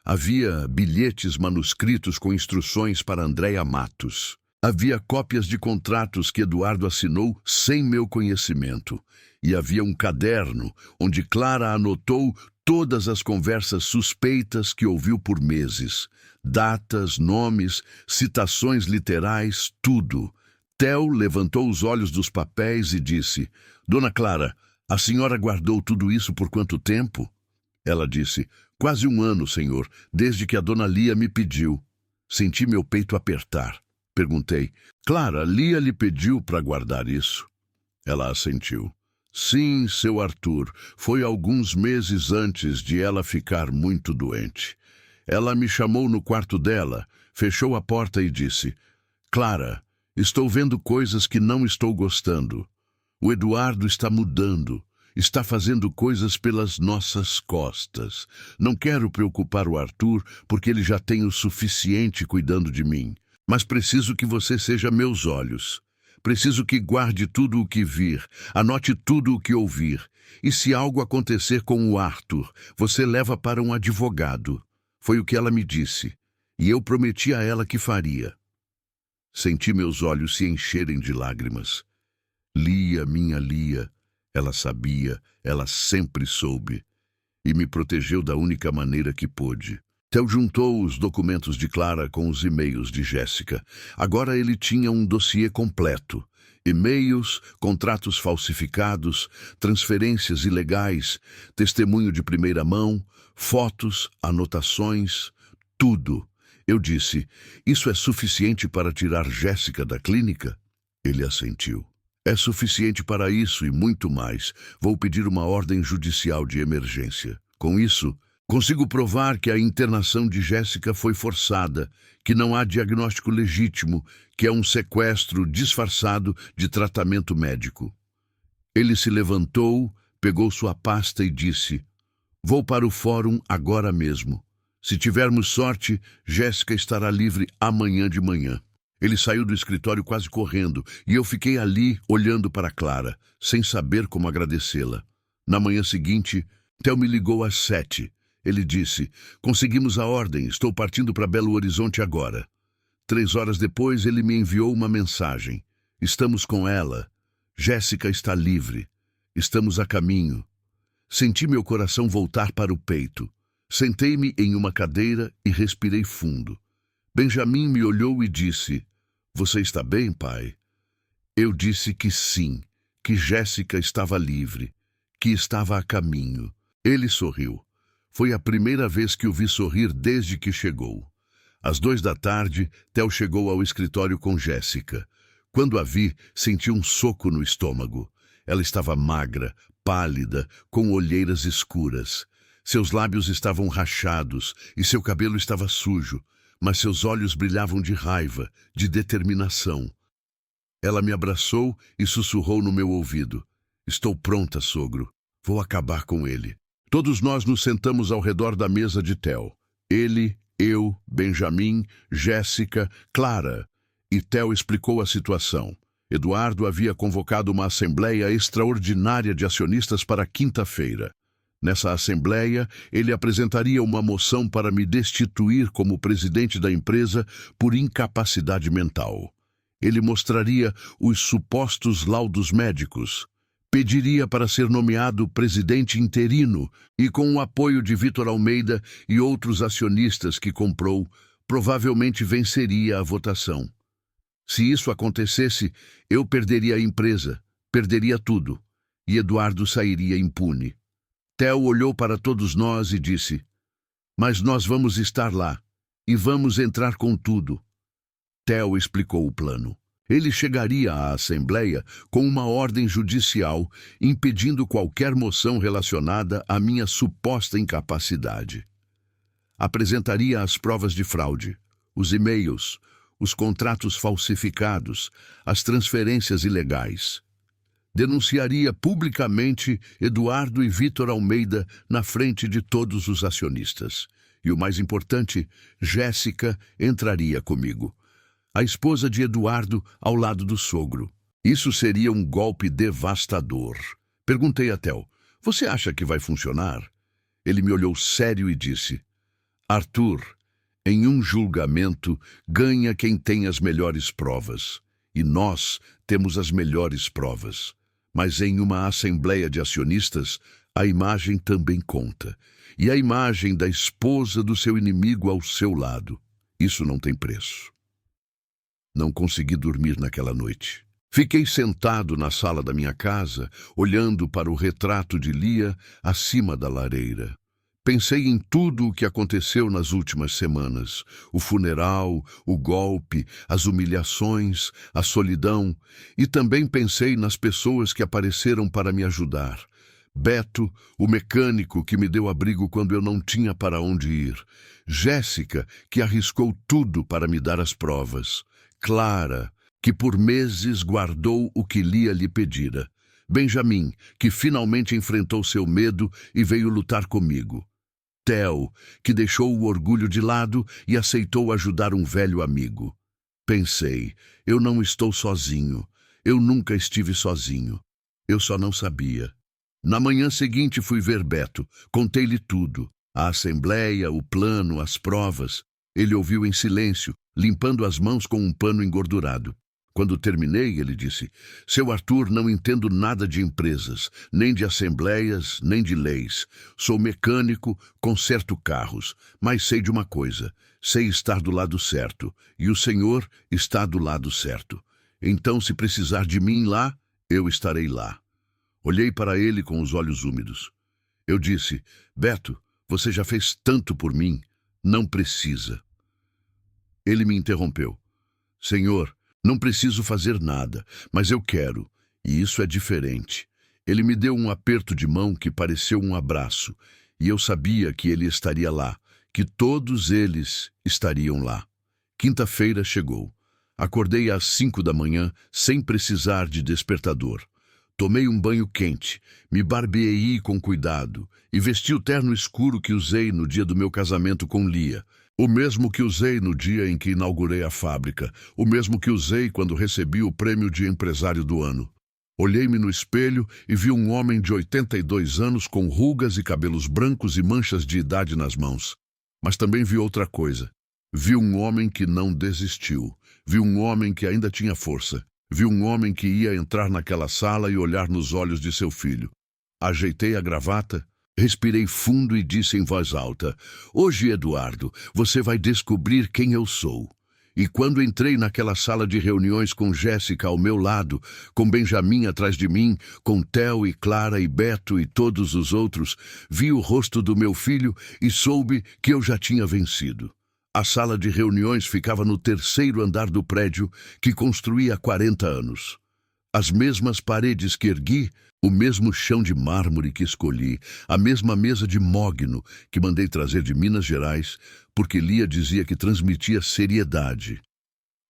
Havia bilhetes manuscritos com instruções para Andréia Matos. Havia cópias de contratos que Eduardo assinou sem meu conhecimento. E havia um caderno onde Clara anotou todas as conversas suspeitas que ouviu por meses. Datas, nomes, citações literais, tudo. Theo levantou os olhos dos papéis e disse: dona Clara, a senhora guardou tudo isso por quanto tempo? Ela disse: quase 1 ano, senhor, desde que a dona Lia me pediu. Senti meu peito apertar. Perguntei: Clara, Lia lhe pediu para guardar isso? Ela assentiu. Sim, seu Arthur, foi alguns meses antes de ela ficar muito doente. Ela me chamou no quarto dela, fechou a porta e disse: Clara, estou vendo coisas que não estou gostando. O Eduardo está mudando, está fazendo coisas pelas nossas costas. Não quero preocupar o Arthur, porque ele já tem o suficiente cuidando de mim. Mas preciso que você seja meus olhos. Preciso que guarde tudo o que vir, anote tudo o que ouvir. E se algo acontecer com o Arthur, você leva para um advogado. Foi o que ela me disse, e eu prometi a ela que faria. Senti meus olhos se encherem de lágrimas. Lia, minha Lia, ela sabia, ela sempre soube, e me protegeu da única maneira que pôde. Theo juntou os documentos de Clara com os e-mails de Jéssica. Agora ele tinha um dossiê completo. E-mails, contratos falsificados, transferências ilegais, testemunho de primeira mão, fotos, anotações, tudo. Eu disse: isso é suficiente para tirar Jéssica da clínica? Ele assentiu. É suficiente para isso e muito mais. Vou pedir uma ordem judicial de emergência. Com isso, consigo provar que a internação de Jéssica foi forçada, que não há diagnóstico legítimo, que é um sequestro disfarçado de tratamento médico. Ele se levantou, pegou sua pasta e disse: Vou para o fórum agora mesmo. Se tivermos sorte, Jéssica estará livre amanhã de manhã. Ele saiu do escritório quase correndo, e eu fiquei ali, olhando para Clara, sem saber como agradecê-la. Na manhã seguinte, Theo me ligou às 7. Ele disse: Conseguimos a ordem, estou partindo para Belo Horizonte agora. 3 horas depois, ele me enviou uma mensagem: Estamos com ela. Jéssica está livre. Estamos a caminho. Senti meu coração voltar para o peito. Sentei-me em uma cadeira e respirei fundo. Benjamin me olhou e disse: Você está bem, pai? Eu disse que sim, que Jéssica estava livre, que estava a caminho. Ele sorriu. Foi a primeira vez que o vi sorrir desde que chegou. Às 2 da tarde, Theo chegou ao escritório com Jéssica. Quando a vi, senti um soco no estômago. Ela estava magra, pálida, com olheiras escuras. Seus lábios estavam rachados e seu cabelo estava sujo, mas seus olhos brilhavam de raiva, de determinação. Ela me abraçou e sussurrou no meu ouvido: Estou pronta, sogro. Vou acabar com ele. Todos nós nos sentamos ao redor da mesa de Theo. Ele, eu, Benjamin, Jéssica, Clara. E Theo explicou a situação. Eduardo havia convocado uma assembleia extraordinária de acionistas para quinta-feira. Nessa assembleia, ele apresentaria uma moção para me destituir como presidente da empresa por incapacidade mental. Ele mostraria os supostos laudos médicos, pediria para ser nomeado presidente interino e, com o apoio de Vitor Almeida e outros acionistas que comprou, provavelmente venceria a votação. Se isso acontecesse, eu perderia a empresa, perderia tudo, e Eduardo sairia impune. Theo olhou para todos nós e disse: Mas nós vamos estar lá, e vamos entrar com tudo. Theo explicou o plano. Ele chegaria à Assembleia com uma ordem judicial impedindo qualquer moção relacionada à minha suposta incapacidade. Apresentaria as provas de fraude, os e-mails, os contratos falsificados, as transferências ilegais. Denunciaria publicamente Eduardo e Vitor Almeida na frente de todos os acionistas. E o mais importante, Jéssica entraria comigo. A esposa de Eduardo ao lado do sogro. Isso seria um golpe devastador. Perguntei a Theo: Você acha que vai funcionar? Ele me olhou sério e disse: Arthur, em um julgamento, ganha quem tem as melhores provas. E nós temos as melhores provas. Mas em uma assembleia de acionistas, a imagem também conta. E a imagem da esposa do seu inimigo ao seu lado. Isso não tem preço. Não consegui dormir naquela noite. Fiquei sentado na sala da minha casa, olhando para o retrato de Lia acima da lareira. Pensei em tudo o que aconteceu nas últimas semanas. O funeral, o golpe, as humilhações, a solidão. E também pensei nas pessoas que apareceram para me ajudar. Beto, o mecânico que me deu abrigo quando eu não tinha para onde ir. Jéssica, que arriscou tudo para me dar as provas. Clara, que por meses guardou o que Lia lhe pedira. Benjamin, que finalmente enfrentou seu medo e veio lutar comigo. Theo, que deixou o orgulho de lado e aceitou ajudar um velho amigo. Pensei, eu não estou sozinho. Eu nunca estive sozinho. Eu só não sabia. Na manhã seguinte fui ver Beto. Contei-lhe tudo. A assembleia, o plano, as provas. Ele ouviu em silêncio, limpando as mãos com um pano engordurado. Quando terminei, ele disse, Seu Arthur, não entendo nada de empresas, nem de assembleias, nem de leis. Sou mecânico, conserto carros, mas sei de uma coisa, sei estar do lado certo, e o Senhor está do lado certo. Então, se precisar de mim lá, eu estarei lá. Olhei para ele com os olhos úmidos. Eu disse, Beto, você já fez tanto por mim, não precisa. Ele me interrompeu. Senhor, não preciso fazer nada, mas eu quero, e isso é diferente. Ele me deu um aperto de mão que pareceu um abraço, e eu sabia que ele estaria lá, que todos eles estariam lá. Quinta-feira chegou. Acordei às 5 da manhã, sem precisar de despertador. Tomei um banho quente, me barbeei com cuidado e vesti o terno escuro que usei no dia do meu casamento com Lia. O mesmo que usei no dia em que inaugurei a fábrica, o mesmo que usei quando recebi o prêmio de empresário do ano. Olhei-me no espelho e vi um homem de 82 anos com rugas e cabelos brancos e manchas de idade nas mãos. Mas também vi outra coisa. Vi um homem que não desistiu. Vi um homem que ainda tinha força. Vi um homem que ia entrar naquela sala e olhar nos olhos de seu filho. Ajeitei a gravata, respirei fundo e disse em voz alta, Hoje, Eduardo, você vai descobrir quem eu sou. E quando entrei naquela sala de reuniões com Jéssica ao meu lado, com Benjamin atrás de mim, com Theo e Clara e Beto e todos os outros, vi o rosto do meu filho e soube que eu já tinha vencido. A sala de reuniões ficava no 3º andar do prédio que construí há 40 anos. As mesmas paredes que ergui, o mesmo chão de mármore que escolhi, a mesma mesa de mogno que mandei trazer de Minas Gerais, porque Lia dizia que transmitia seriedade.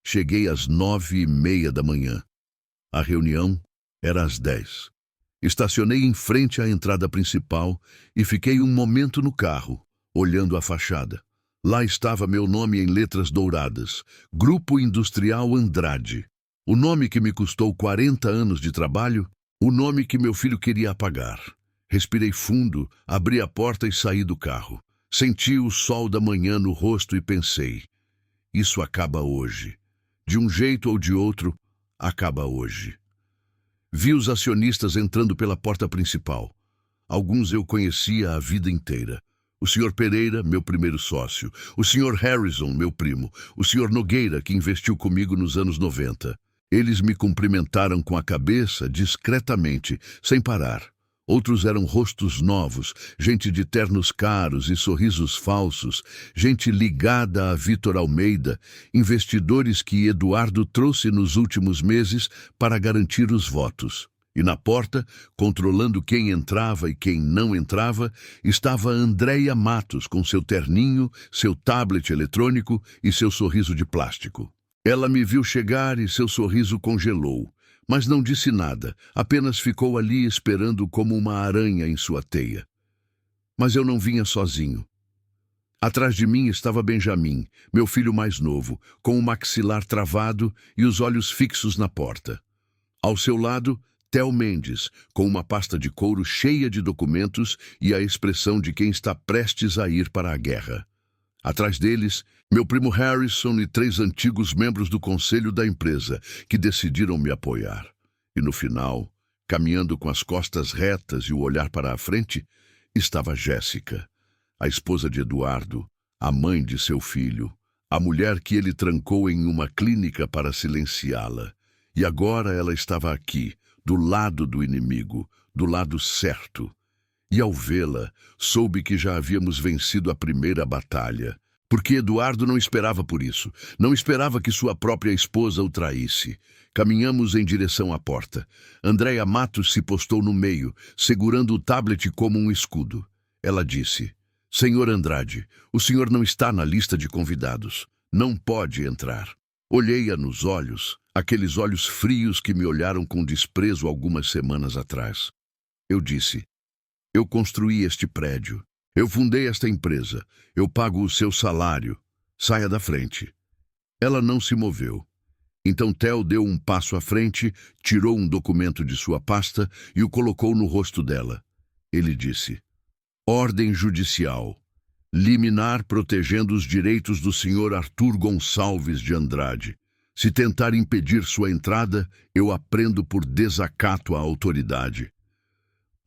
Cheguei às 9h30 da manhã. A reunião era às 10. Estacionei em frente à entrada principal e fiquei um momento no carro, olhando a fachada. Lá estava meu nome em letras douradas, Grupo Industrial Andrade. O nome que me custou 40 anos de trabalho, o nome que meu filho queria apagar. Respirei fundo, abri a porta e saí do carro. Senti o sol da manhã no rosto e pensei, isso acaba hoje. De um jeito ou de outro, acaba hoje. Vi os acionistas entrando pela porta principal. Alguns eu conhecia a vida inteira. O Sr. Pereira, meu primeiro sócio. O Sr. Harrison, meu primo. O Sr. Nogueira, que investiu comigo nos anos 90. Eles me cumprimentaram com a cabeça, discretamente, sem parar. Outros eram rostos novos, gente de ternos caros e sorrisos falsos, gente ligada a Vitor Almeida, investidores que Eduardo trouxe nos últimos meses para garantir os votos. E na porta, controlando quem entrava e quem não entrava, estava Andréia Matos com seu terninho, seu tablet eletrônico e seu sorriso de plástico. Ela me viu chegar e seu sorriso congelou, mas não disse nada, apenas ficou ali esperando como uma aranha em sua teia. Mas eu não vinha sozinho. Atrás de mim estava Benjamin, meu filho mais novo, com o maxilar travado e os olhos fixos na porta. Ao seu lado, Theo Mendes, com uma pasta de couro cheia de documentos e a expressão de quem está prestes a ir para a guerra. Atrás deles, meu primo Harrison e 3 antigos membros do conselho da empresa, que decidiram me apoiar. E no final, caminhando com as costas retas e o olhar para a frente, estava Jéssica, a esposa de Eduardo, a mãe de seu filho, a mulher que ele trancou em uma clínica para silenciá-la. E agora ela estava aqui, do lado do inimigo, do lado certo. E ao vê-la, soube que já havíamos vencido a primeira batalha. Porque Eduardo não esperava por isso. Não esperava que sua própria esposa o traísse. Caminhamos em direção à porta. Andréia Matos se postou no meio, segurando o tablet como um escudo. Ela disse: Senhor Andrade, o senhor não está na lista de convidados. Não pode entrar. Olhei-a nos olhos, aqueles olhos frios que me olharam com desprezo algumas semanas atrás. Eu disse: Eu construí este prédio. Eu fundei esta empresa. Eu pago o seu salário. Saia da frente. Ela não se moveu. Então Theo deu um passo à frente, tirou um documento de sua pasta e o colocou no rosto dela. Ele disse: Ordem judicial. Liminar protegendo os direitos do senhor Arthur Gonçalves de Andrade. Se tentar impedir sua entrada, eu aprendo por desacato à autoridade.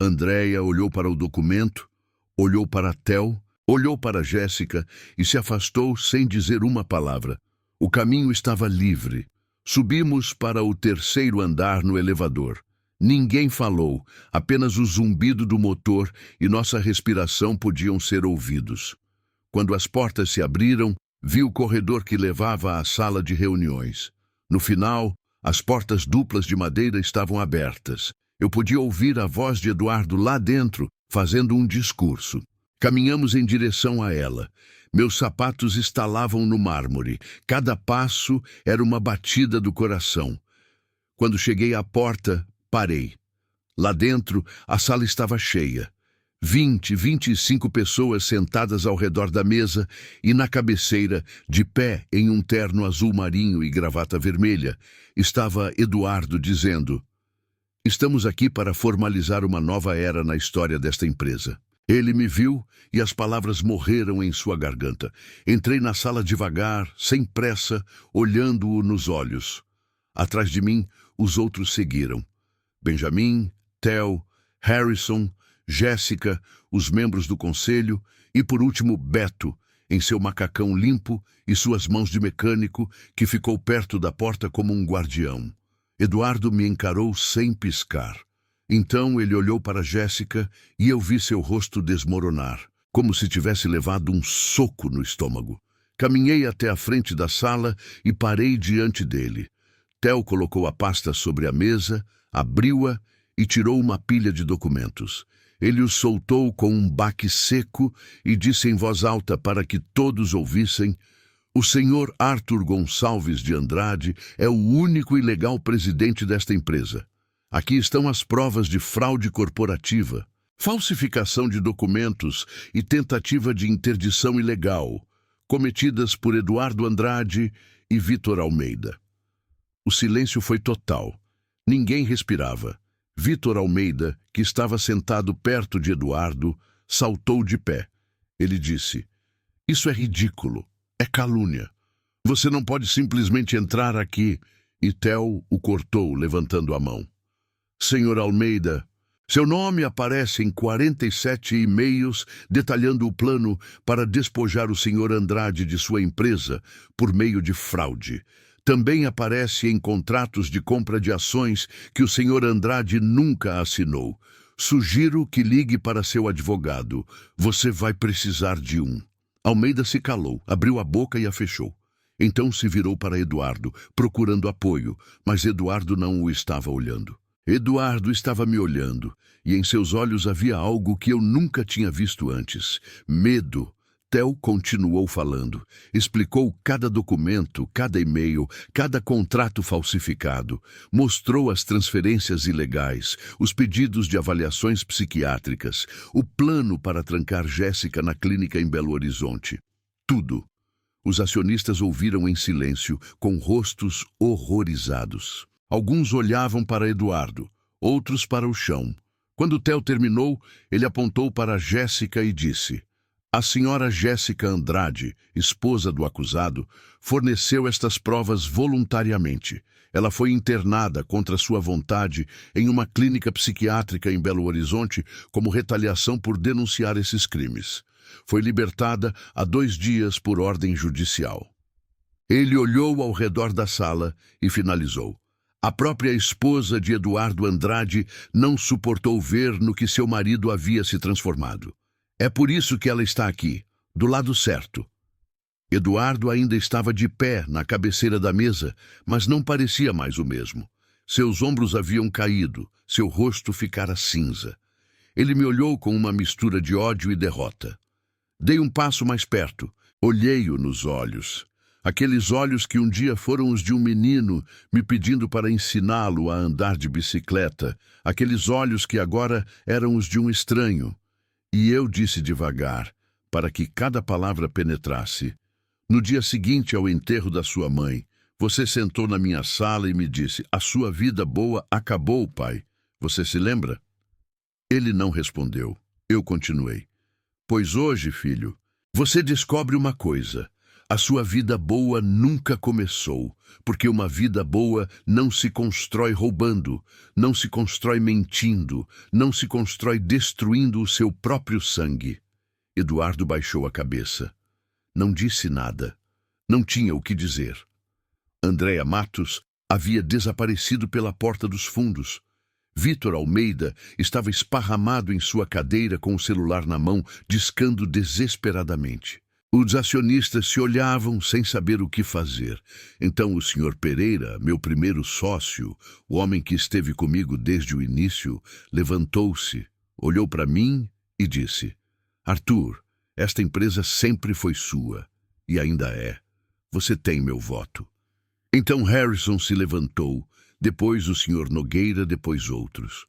Andréia olhou para o documento, olhou para Theo, olhou para Jéssica e se afastou sem dizer uma palavra. O caminho estava livre. Subimos para o terceiro andar no elevador. Ninguém falou, apenas o zumbido do motor e nossa respiração podiam ser ouvidos. Quando as portas se abriram, vi o corredor que levava à sala de reuniões. No final, as portas duplas de madeira estavam abertas. Eu podia ouvir a voz de Eduardo lá dentro, fazendo um discurso. Caminhamos em direção a ela. Meus sapatos estalavam no mármore. Cada passo era uma batida do coração. Quando cheguei à porta, parei. Lá dentro, a sala estava cheia. 25 pessoas sentadas ao redor da mesa e na cabeceira, de pé em um terno azul marinho e gravata vermelha, estava Eduardo dizendo: Estamos aqui para formalizar uma nova era na história desta empresa. Ele me viu e as palavras morreram em sua garganta. Entrei na sala devagar, sem pressa, olhando-o nos olhos. Atrás de mim, os outros seguiram. Benjamin, Theo, Harrison, Jéssica, os membros do conselho e, por último, Beto, em seu macacão limpo e suas mãos de mecânico, que ficou perto da porta como um guardião. Eduardo me encarou sem piscar. Então ele olhou para Jéssica e eu vi seu rosto desmoronar, como se tivesse levado um soco no estômago. Caminhei até a frente da sala e parei diante dele. Theo colocou a pasta sobre a mesa, abriu-a e tirou uma pilha de documentos. Ele os soltou com um baque seco e disse em voz alta para que todos ouvissem: O senhor Arthur Gonçalves de Andrade é o único e legal presidente desta empresa. Aqui estão as provas de fraude corporativa, falsificação de documentos e tentativa de interdição ilegal, cometidas por Eduardo Andrade e Vitor Almeida. O silêncio foi total. Ninguém respirava. Vitor Almeida, que estava sentado perto de Eduardo, saltou de pé. Ele disse: Isso é ridículo. É calúnia. Você não pode simplesmente entrar aqui. E Theo o cortou, levantando a mão. Senhor Almeida, seu nome aparece em 47 e-mails detalhando o plano para despojar o senhor Andrade de sua empresa por meio de fraude. Também aparece em contratos de compra de ações que o senhor Andrade nunca assinou. Sugiro que ligue para seu advogado. Você vai precisar de um. Almeida se calou, abriu a boca e a fechou. Então se virou para Eduardo, procurando apoio, mas Eduardo não o estava olhando. Eduardo estava me olhando, e em seus olhos havia algo que eu nunca tinha visto antes: medo. Theo continuou falando. Explicou cada documento, cada e-mail, cada contrato falsificado. Mostrou as transferências ilegais, os pedidos de avaliações psiquiátricas, o plano para trancar Jéssica na clínica em Belo Horizonte. Tudo. Os acionistas ouviram em silêncio, com rostos horrorizados. Alguns olhavam para Eduardo, outros para o chão. Quando Theo terminou, ele apontou para Jéssica e disse: A senhora Jéssica Andrade, esposa do acusado, forneceu estas provas voluntariamente. Ela foi internada contra sua vontade em uma clínica psiquiátrica em Belo Horizonte como retaliação por denunciar esses crimes. Foi libertada há 2 dias por ordem judicial. Ele olhou ao redor da sala e finalizou: A própria esposa de Eduardo Andrade não suportou ver no que seu marido havia se transformado. É por isso que ela está aqui, do lado certo. Eduardo ainda estava de pé na cabeceira da mesa, mas não parecia mais o mesmo. Seus ombros haviam caído, seu rosto ficara cinza. Ele me olhou com uma mistura de ódio e derrota. Dei um passo mais perto, olhei-o nos olhos. Aqueles olhos que um dia foram os de um menino me pedindo para ensiná-lo a andar de bicicleta. Aqueles olhos que agora eram os de um estranho. E eu disse devagar, para que cada palavra penetrasse. No dia seguinte ao enterro da sua mãe, você sentou na minha sala e me disse: "A sua vida boa acabou, pai. Você se lembra?" Ele não respondeu. Eu continuei. "Pois hoje, filho, você descobre uma coisa. A sua vida boa nunca começou, porque uma vida boa não se constrói roubando, não se constrói mentindo, não se constrói destruindo o seu próprio sangue." Eduardo baixou a cabeça. Não disse nada. Não tinha o que dizer. Andréa Matos havia desaparecido pela porta dos fundos. Vítor Almeida estava esparramado em sua cadeira com o celular na mão, discando desesperadamente. Os acionistas se olhavam sem saber o que fazer. Então o Sr. Pereira, meu primeiro sócio, o homem que esteve comigo desde o início, levantou-se, olhou para mim e disse: "Arthur, esta empresa sempre foi sua, e ainda é. Você tem meu voto." Então Harrison se levantou, depois o Sr. Nogueira, depois outros.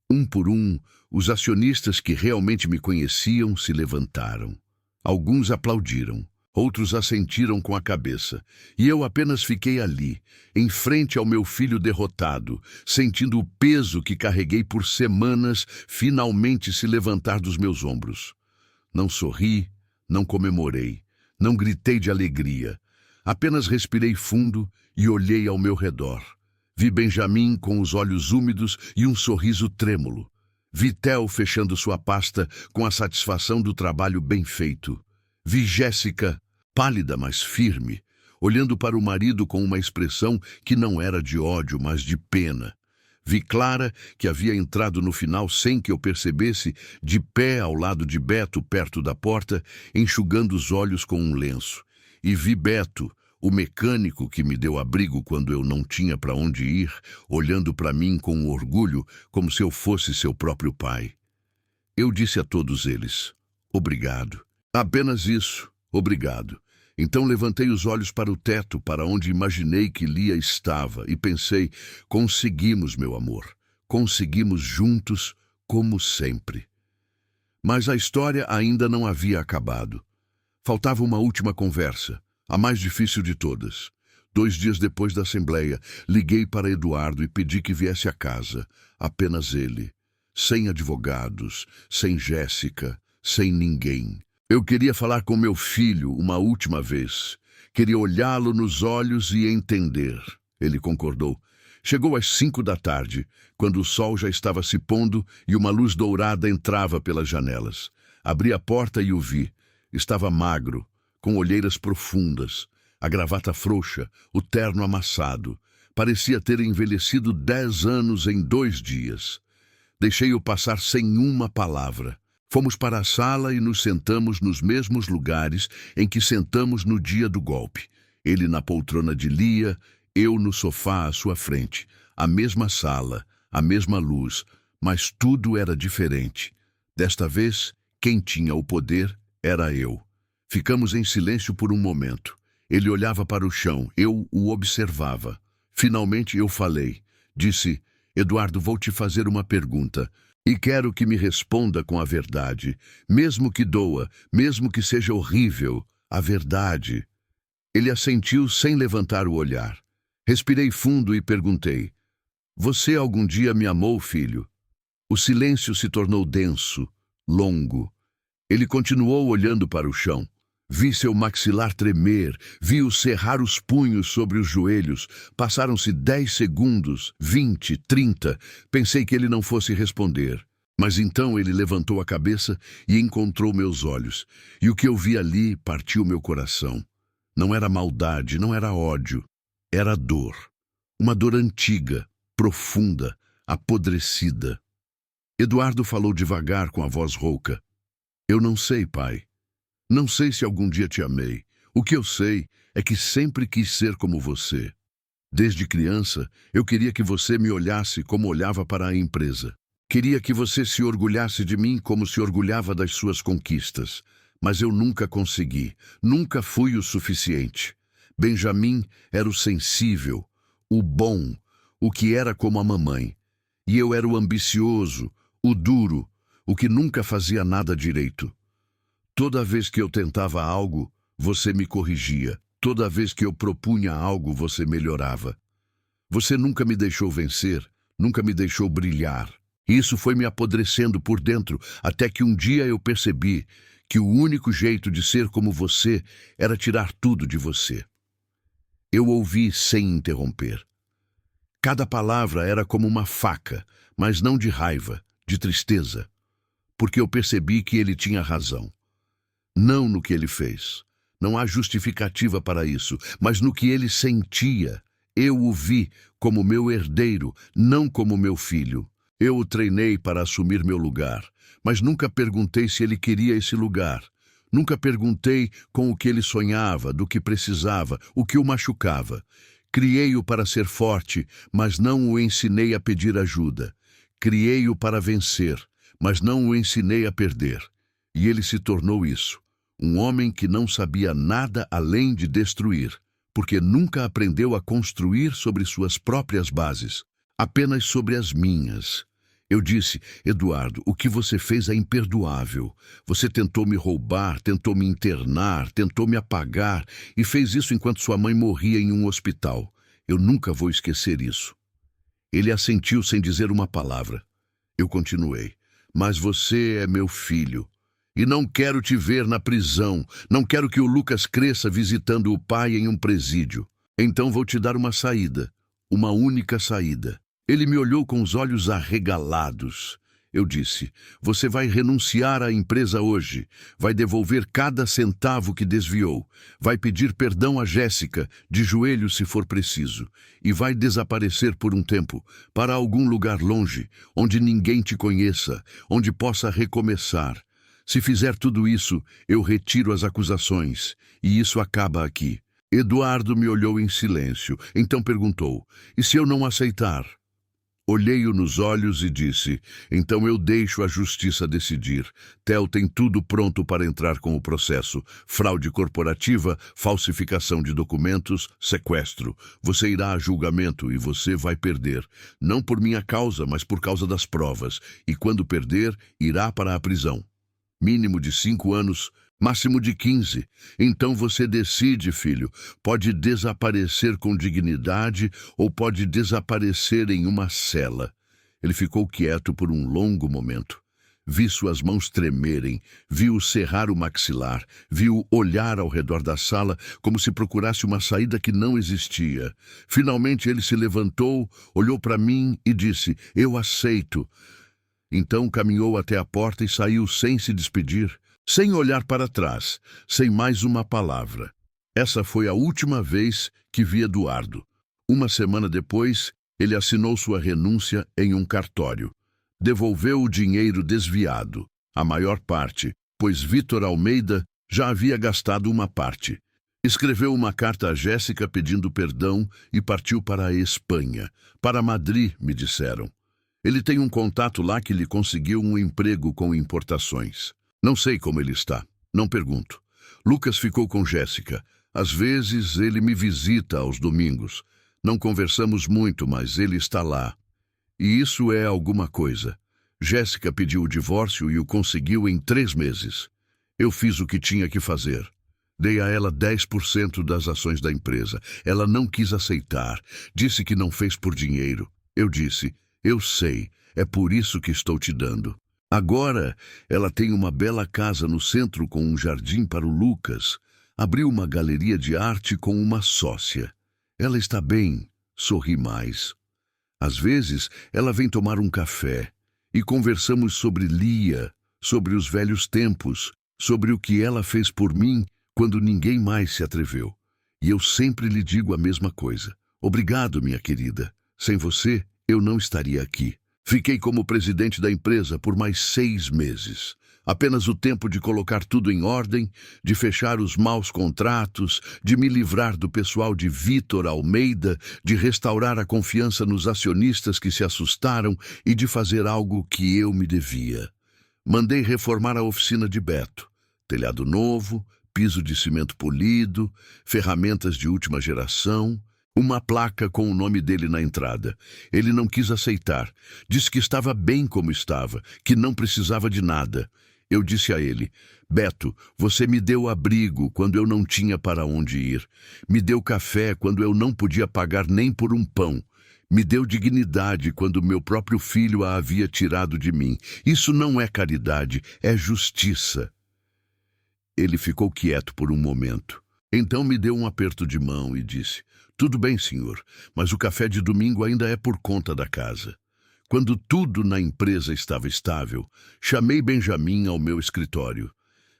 Um por um, os acionistas que realmente me conheciam se levantaram. Alguns aplaudiram, outros assentiram com a cabeça, e eu apenas fiquei ali, em frente ao meu filho derrotado, sentindo o peso que carreguei por semanas finalmente se levantar dos meus ombros. Não sorri, não comemorei, não gritei de alegria. Apenas respirei fundo e olhei ao meu redor. Vi Benjamin com os olhos úmidos e um sorriso trêmulo. Vi Theo fechando sua pasta com a satisfação do trabalho bem feito. Vi Jéssica, pálida mas firme, olhando para o marido com uma expressão que não era de ódio, mas de pena. Vi Clara, que havia entrado no final sem que eu percebesse, de pé ao lado de Beto, perto da porta, enxugando os olhos com um lenço. E vi Beto, o mecânico que me deu abrigo quando eu não tinha para onde ir, olhando para mim com orgulho, como se eu fosse seu próprio pai. Eu disse a todos eles: "Obrigado." Apenas isso, obrigado. Então levantei os olhos para o teto, para onde imaginei que Lia estava, e pensei: conseguimos, meu amor. Conseguimos juntos, como sempre. Mas a história ainda não havia acabado. Faltava uma última conversa, a mais difícil de todas. 2 dias depois da assembleia, liguei para Eduardo e pedi que viesse à casa. Apenas ele. Sem advogados, sem Jéssica, sem ninguém. Eu queria falar com meu filho uma última vez. Queria olhá-lo nos olhos e entender. Ele concordou. Chegou às 5 da tarde, quando o sol já estava se pondo e uma luz dourada entrava pelas janelas. Abri a porta e o vi. Estava magro, com olheiras profundas, a gravata frouxa, o terno amassado. Parecia ter envelhecido 10 anos em 2 dias. Deixei-o passar sem uma palavra. Fomos para a sala e nos sentamos nos mesmos lugares em que sentamos no dia do golpe. Ele na poltrona de Lia, eu no sofá à sua frente. A mesma sala, a mesma luz, mas tudo era diferente. Desta vez, quem tinha o poder era eu. Ficamos em silêncio por um momento. Ele olhava para o chão, eu o observava. Finalmente eu falei. Disse: "Eduardo, vou te fazer uma pergunta. E quero que me responda com a verdade. Mesmo que doa, mesmo que seja horrível, a verdade." Ele assentiu sem levantar o olhar. Respirei fundo e perguntei: "Você algum dia me amou, filho?" O silêncio se tornou denso, longo. Ele continuou olhando para o chão. Vi seu maxilar tremer, vi-o cerrar os punhos sobre os joelhos. Passaram-se 10 segundos, 20, 30. Pensei que ele não fosse responder. Mas então ele levantou a cabeça e encontrou meus olhos. E o que eu vi ali partiu meu coração. Não era maldade, não era ódio. Era dor. Uma dor antiga, profunda, apodrecida. Eduardo falou devagar com a voz rouca. Eu não sei, pai. Não sei se algum dia te amei. O que eu sei é que sempre quis ser como você. Desde criança, eu queria que você me olhasse como olhava para a empresa. Queria que você se orgulhasse de mim como se orgulhava das suas conquistas. Mas eu nunca consegui. Nunca fui o suficiente. Benjamin era o sensível, o bom, o que era como a mamãe. E eu era o ambicioso, o duro, o que nunca fazia nada direito. Toda vez que eu tentava algo, você me corrigia. Toda vez que eu propunha algo, você melhorava. Você nunca me deixou vencer, nunca me deixou brilhar. E isso foi me apodrecendo por dentro, até que um dia eu percebi que o único jeito de ser como você era tirar tudo de você. Eu ouvi sem interromper. Cada palavra era como uma faca, mas não de raiva, de tristeza, porque eu percebi que ele tinha razão. Não no que ele fez. Não há justificativa para isso, mas no que ele sentia. Eu o vi como meu herdeiro, não como meu filho. Eu o treinei para assumir meu lugar, mas nunca perguntei se ele queria esse lugar. Nunca perguntei com o que ele sonhava, do que precisava, o que o machucava. Criei-o para ser forte, mas não o ensinei a pedir ajuda. Criei-o para vencer, mas não o ensinei a perder. E ele se tornou isso. Um homem que não sabia nada além de destruir, porque nunca aprendeu a construir sobre suas próprias bases, apenas sobre as minhas. Eu disse, Eduardo, o que você fez é imperdoável. Você tentou me roubar, tentou me internar, tentou me apagar e fez isso enquanto sua mãe morria em um hospital. Eu nunca vou esquecer isso. Ele assentiu sem dizer uma palavra. Eu continuei, mas você é meu filho. E não quero te ver na prisão. Não quero que o Lucas cresça visitando o pai em um presídio. Então vou te dar uma saída. Uma única saída. Ele me olhou com os olhos arregalados. Eu disse, você vai renunciar à empresa hoje. Vai devolver cada centavo que desviou. Vai pedir perdão a Jéssica, de joelhos se for preciso. E vai desaparecer por um tempo, para algum lugar longe, onde ninguém te conheça, onde possa recomeçar. Se fizer tudo isso, eu retiro as acusações, e isso acaba aqui. Eduardo me olhou em silêncio, então perguntou, e se eu não aceitar? Olhei-o nos olhos e disse, então eu deixo a justiça decidir. Theo tem tudo pronto para entrar com o processo. Fraude corporativa, falsificação de documentos, sequestro. Você irá a julgamento e você vai perder. Não por minha causa, mas por causa das provas. E quando perder, irá para a prisão. Mínimo de 5 anos, máximo de 15. Então você decide, filho. Pode desaparecer com dignidade ou pode desaparecer em uma cela. Ele ficou quieto por um longo momento. Vi suas mãos tremerem, vi-o cerrar o maxilar, vi-o olhar ao redor da sala como se procurasse uma saída que não existia. Finalmente ele se levantou, olhou para mim e disse, eu aceito. Então caminhou até a porta e saiu sem se despedir, sem olhar para trás, sem mais uma palavra. Essa foi a última vez que vi Eduardo. Uma semana depois, ele assinou sua renúncia em um cartório. Devolveu o dinheiro desviado, a maior parte, pois Vitor Almeida já havia gastado uma parte. Escreveu uma carta a Jéssica pedindo perdão e partiu para a Espanha. Para Madrid, me disseram. Ele tem um contato lá que lhe conseguiu um emprego com importações. Não sei como ele está, não pergunto. Lucas ficou com Jéssica. Às vezes ele me visita aos domingos. Não conversamos muito, mas ele está lá. E isso é alguma coisa. Jéssica pediu o divórcio e o conseguiu em 3 meses. Eu fiz o que tinha que fazer. Dei a ela 10% das ações da empresa. Ela não quis aceitar. Disse que não fez por dinheiro. Eu disse, eu sei, é por isso que estou te dando. Agora, ela tem uma bela casa no centro com um jardim para o Lucas. Abriu uma galeria de arte com uma sócia. Ela está bem, sorri mais. Às vezes, ela vem tomar um café e conversamos sobre Lia, sobre os velhos tempos, sobre o que ela fez por mim quando ninguém mais se atreveu. E eu sempre lhe digo a mesma coisa. Obrigado, minha querida. Sem você, eu não estaria aqui. Fiquei como presidente da empresa por mais 6 meses. Apenas o tempo de colocar tudo em ordem, de fechar os maus contratos, de me livrar do pessoal de Vitor Almeida, de restaurar a confiança nos acionistas que se assustaram e de fazer algo que eu me devia. Mandei reformar a oficina de Beto. Telhado novo, piso de cimento polido, ferramentas de última geração, uma placa com o nome dele na entrada. Ele não quis aceitar. Disse que estava bem como estava, que não precisava de nada. Eu disse a ele: Beto, você me deu abrigo quando eu não tinha para onde ir. Me deu café quando eu não podia pagar nem por um pão. Me deu dignidade quando meu próprio filho a havia tirado de mim. Isso não é caridade, é justiça. Ele ficou quieto por um momento. Então me deu um aperto de mão e disse: Tudo bem, senhor, mas o café de domingo ainda é por conta da casa. Quando tudo na empresa estava estável, chamei Benjamin ao meu escritório.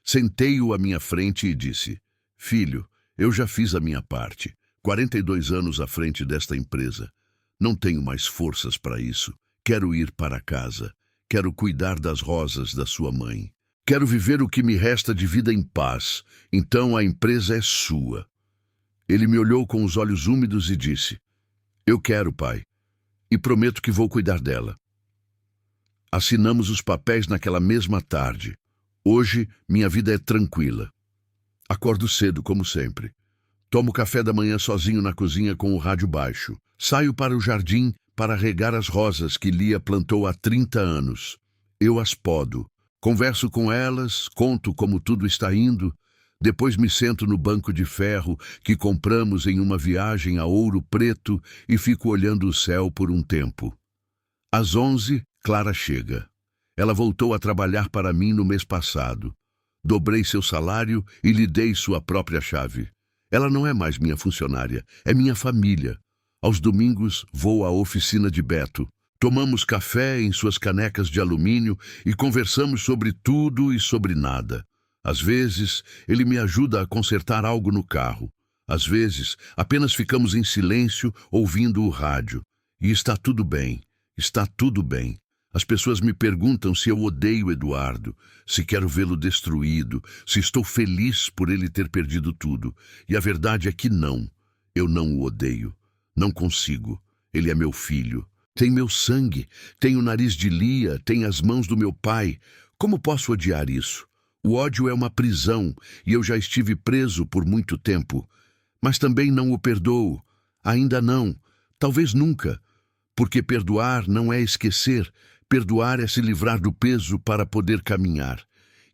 Sentei-o à minha frente e disse: Filho, eu já fiz a minha parte. 42 anos à frente desta empresa. Não tenho mais forças para isso. Quero ir para casa. Quero cuidar das rosas da sua mãe. Quero viver o que me resta de vida em paz. Então a empresa é sua. Ele me olhou com os olhos úmidos e disse: Eu quero, pai. E prometo que vou cuidar dela. Assinamos os papéis naquela mesma tarde. Hoje, minha vida é tranquila. Acordo cedo, como sempre. Tomo café da manhã sozinho na cozinha com o rádio baixo. Saio para o jardim para regar as rosas que Lia plantou há 30 anos. Eu as podo. Converso com elas, conto como tudo está indo. Depois me sento no banco de ferro que compramos em uma viagem a Ouro Preto e fico olhando o céu por um tempo. Às 11, Clara chega. Ela voltou a trabalhar para mim no mês passado. Dobrei seu salário e lhe dei sua própria chave. Ela não é mais minha funcionária, é minha família. Aos domingos vou à oficina de Beto. Tomamos café em suas canecas de alumínio e conversamos sobre tudo e sobre nada. Às vezes, ele me ajuda a consertar algo no carro. Às vezes, apenas ficamos em silêncio ouvindo o rádio. E está tudo bem, está tudo bem. As pessoas me perguntam se eu odeio Eduardo, se quero vê-lo destruído, se estou feliz por ele ter perdido tudo. E a verdade é que não. Eu não o odeio. Não consigo. Ele é meu filho. Tem meu sangue, tem o nariz de Lia, tem as mãos do meu pai. Como posso odiar isso? O ódio é uma prisão e eu já estive preso por muito tempo. Mas também não o perdoo. Ainda não. Talvez nunca. Porque perdoar não é esquecer. Perdoar é se livrar do peso para poder caminhar.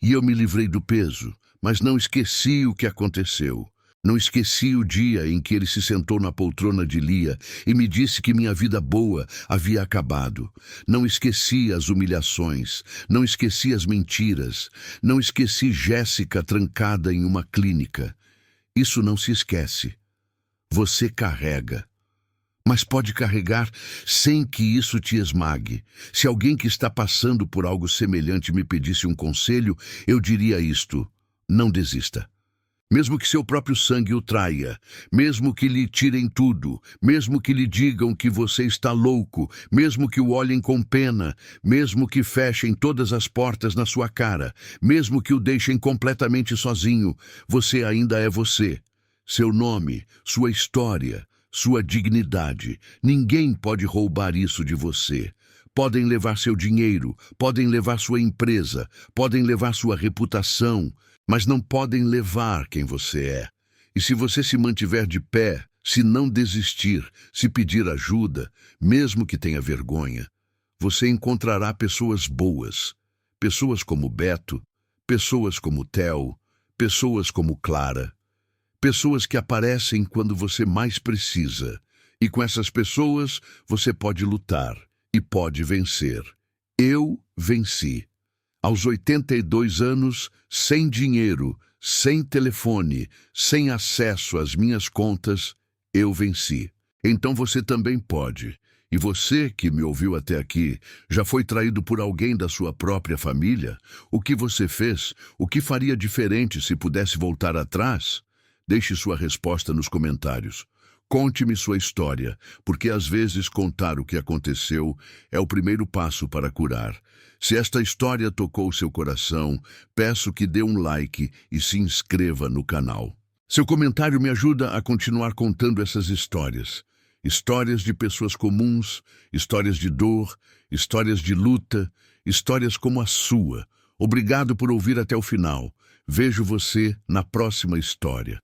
E eu me livrei do peso, mas não esqueci o que aconteceu. Não esqueci o dia em que ele se sentou na poltrona de Lia e me disse que minha vida boa havia acabado. Não esqueci as humilhações, não esqueci as mentiras, não esqueci Jéssica trancada em uma clínica. Isso não se esquece. Você carrega. Mas pode carregar sem que isso te esmague. Se alguém que está passando por algo semelhante me pedisse um conselho, eu diria isto: não desista. Mesmo que seu próprio sangue o traia, mesmo que lhe tirem tudo, mesmo que lhe digam que você está louco, mesmo que o olhem com pena, mesmo que fechem todas as portas na sua cara, mesmo que o deixem completamente sozinho, você ainda é você. Seu nome, sua história, sua dignidade. Ninguém pode roubar isso de você. Podem levar seu dinheiro, podem levar sua empresa, podem levar sua reputação, mas não podem levar quem você é. E se você se mantiver de pé, se não desistir, se pedir ajuda, mesmo que tenha vergonha, você encontrará pessoas boas. Pessoas como Beto, pessoas como Theo, pessoas como Clara. Pessoas que aparecem quando você mais precisa. E com essas pessoas você pode lutar e pode vencer. Eu venci. Aos 82 anos, sem dinheiro, sem telefone, sem acesso às minhas contas, eu venci. Então você também pode. E você que me ouviu até aqui, já foi traído por alguém da sua própria família? O que você fez? O que faria diferente se pudesse voltar atrás? Deixe sua resposta nos comentários. Conte-me sua história, porque às vezes contar o que aconteceu é o primeiro passo para curar. Se esta história tocou seu coração, peço que dê um like e se inscreva no canal. Seu comentário me ajuda a continuar contando essas histórias. Histórias de pessoas comuns, histórias de dor, histórias de luta, histórias como a sua. Obrigado por ouvir até o final. Vejo você na próxima história.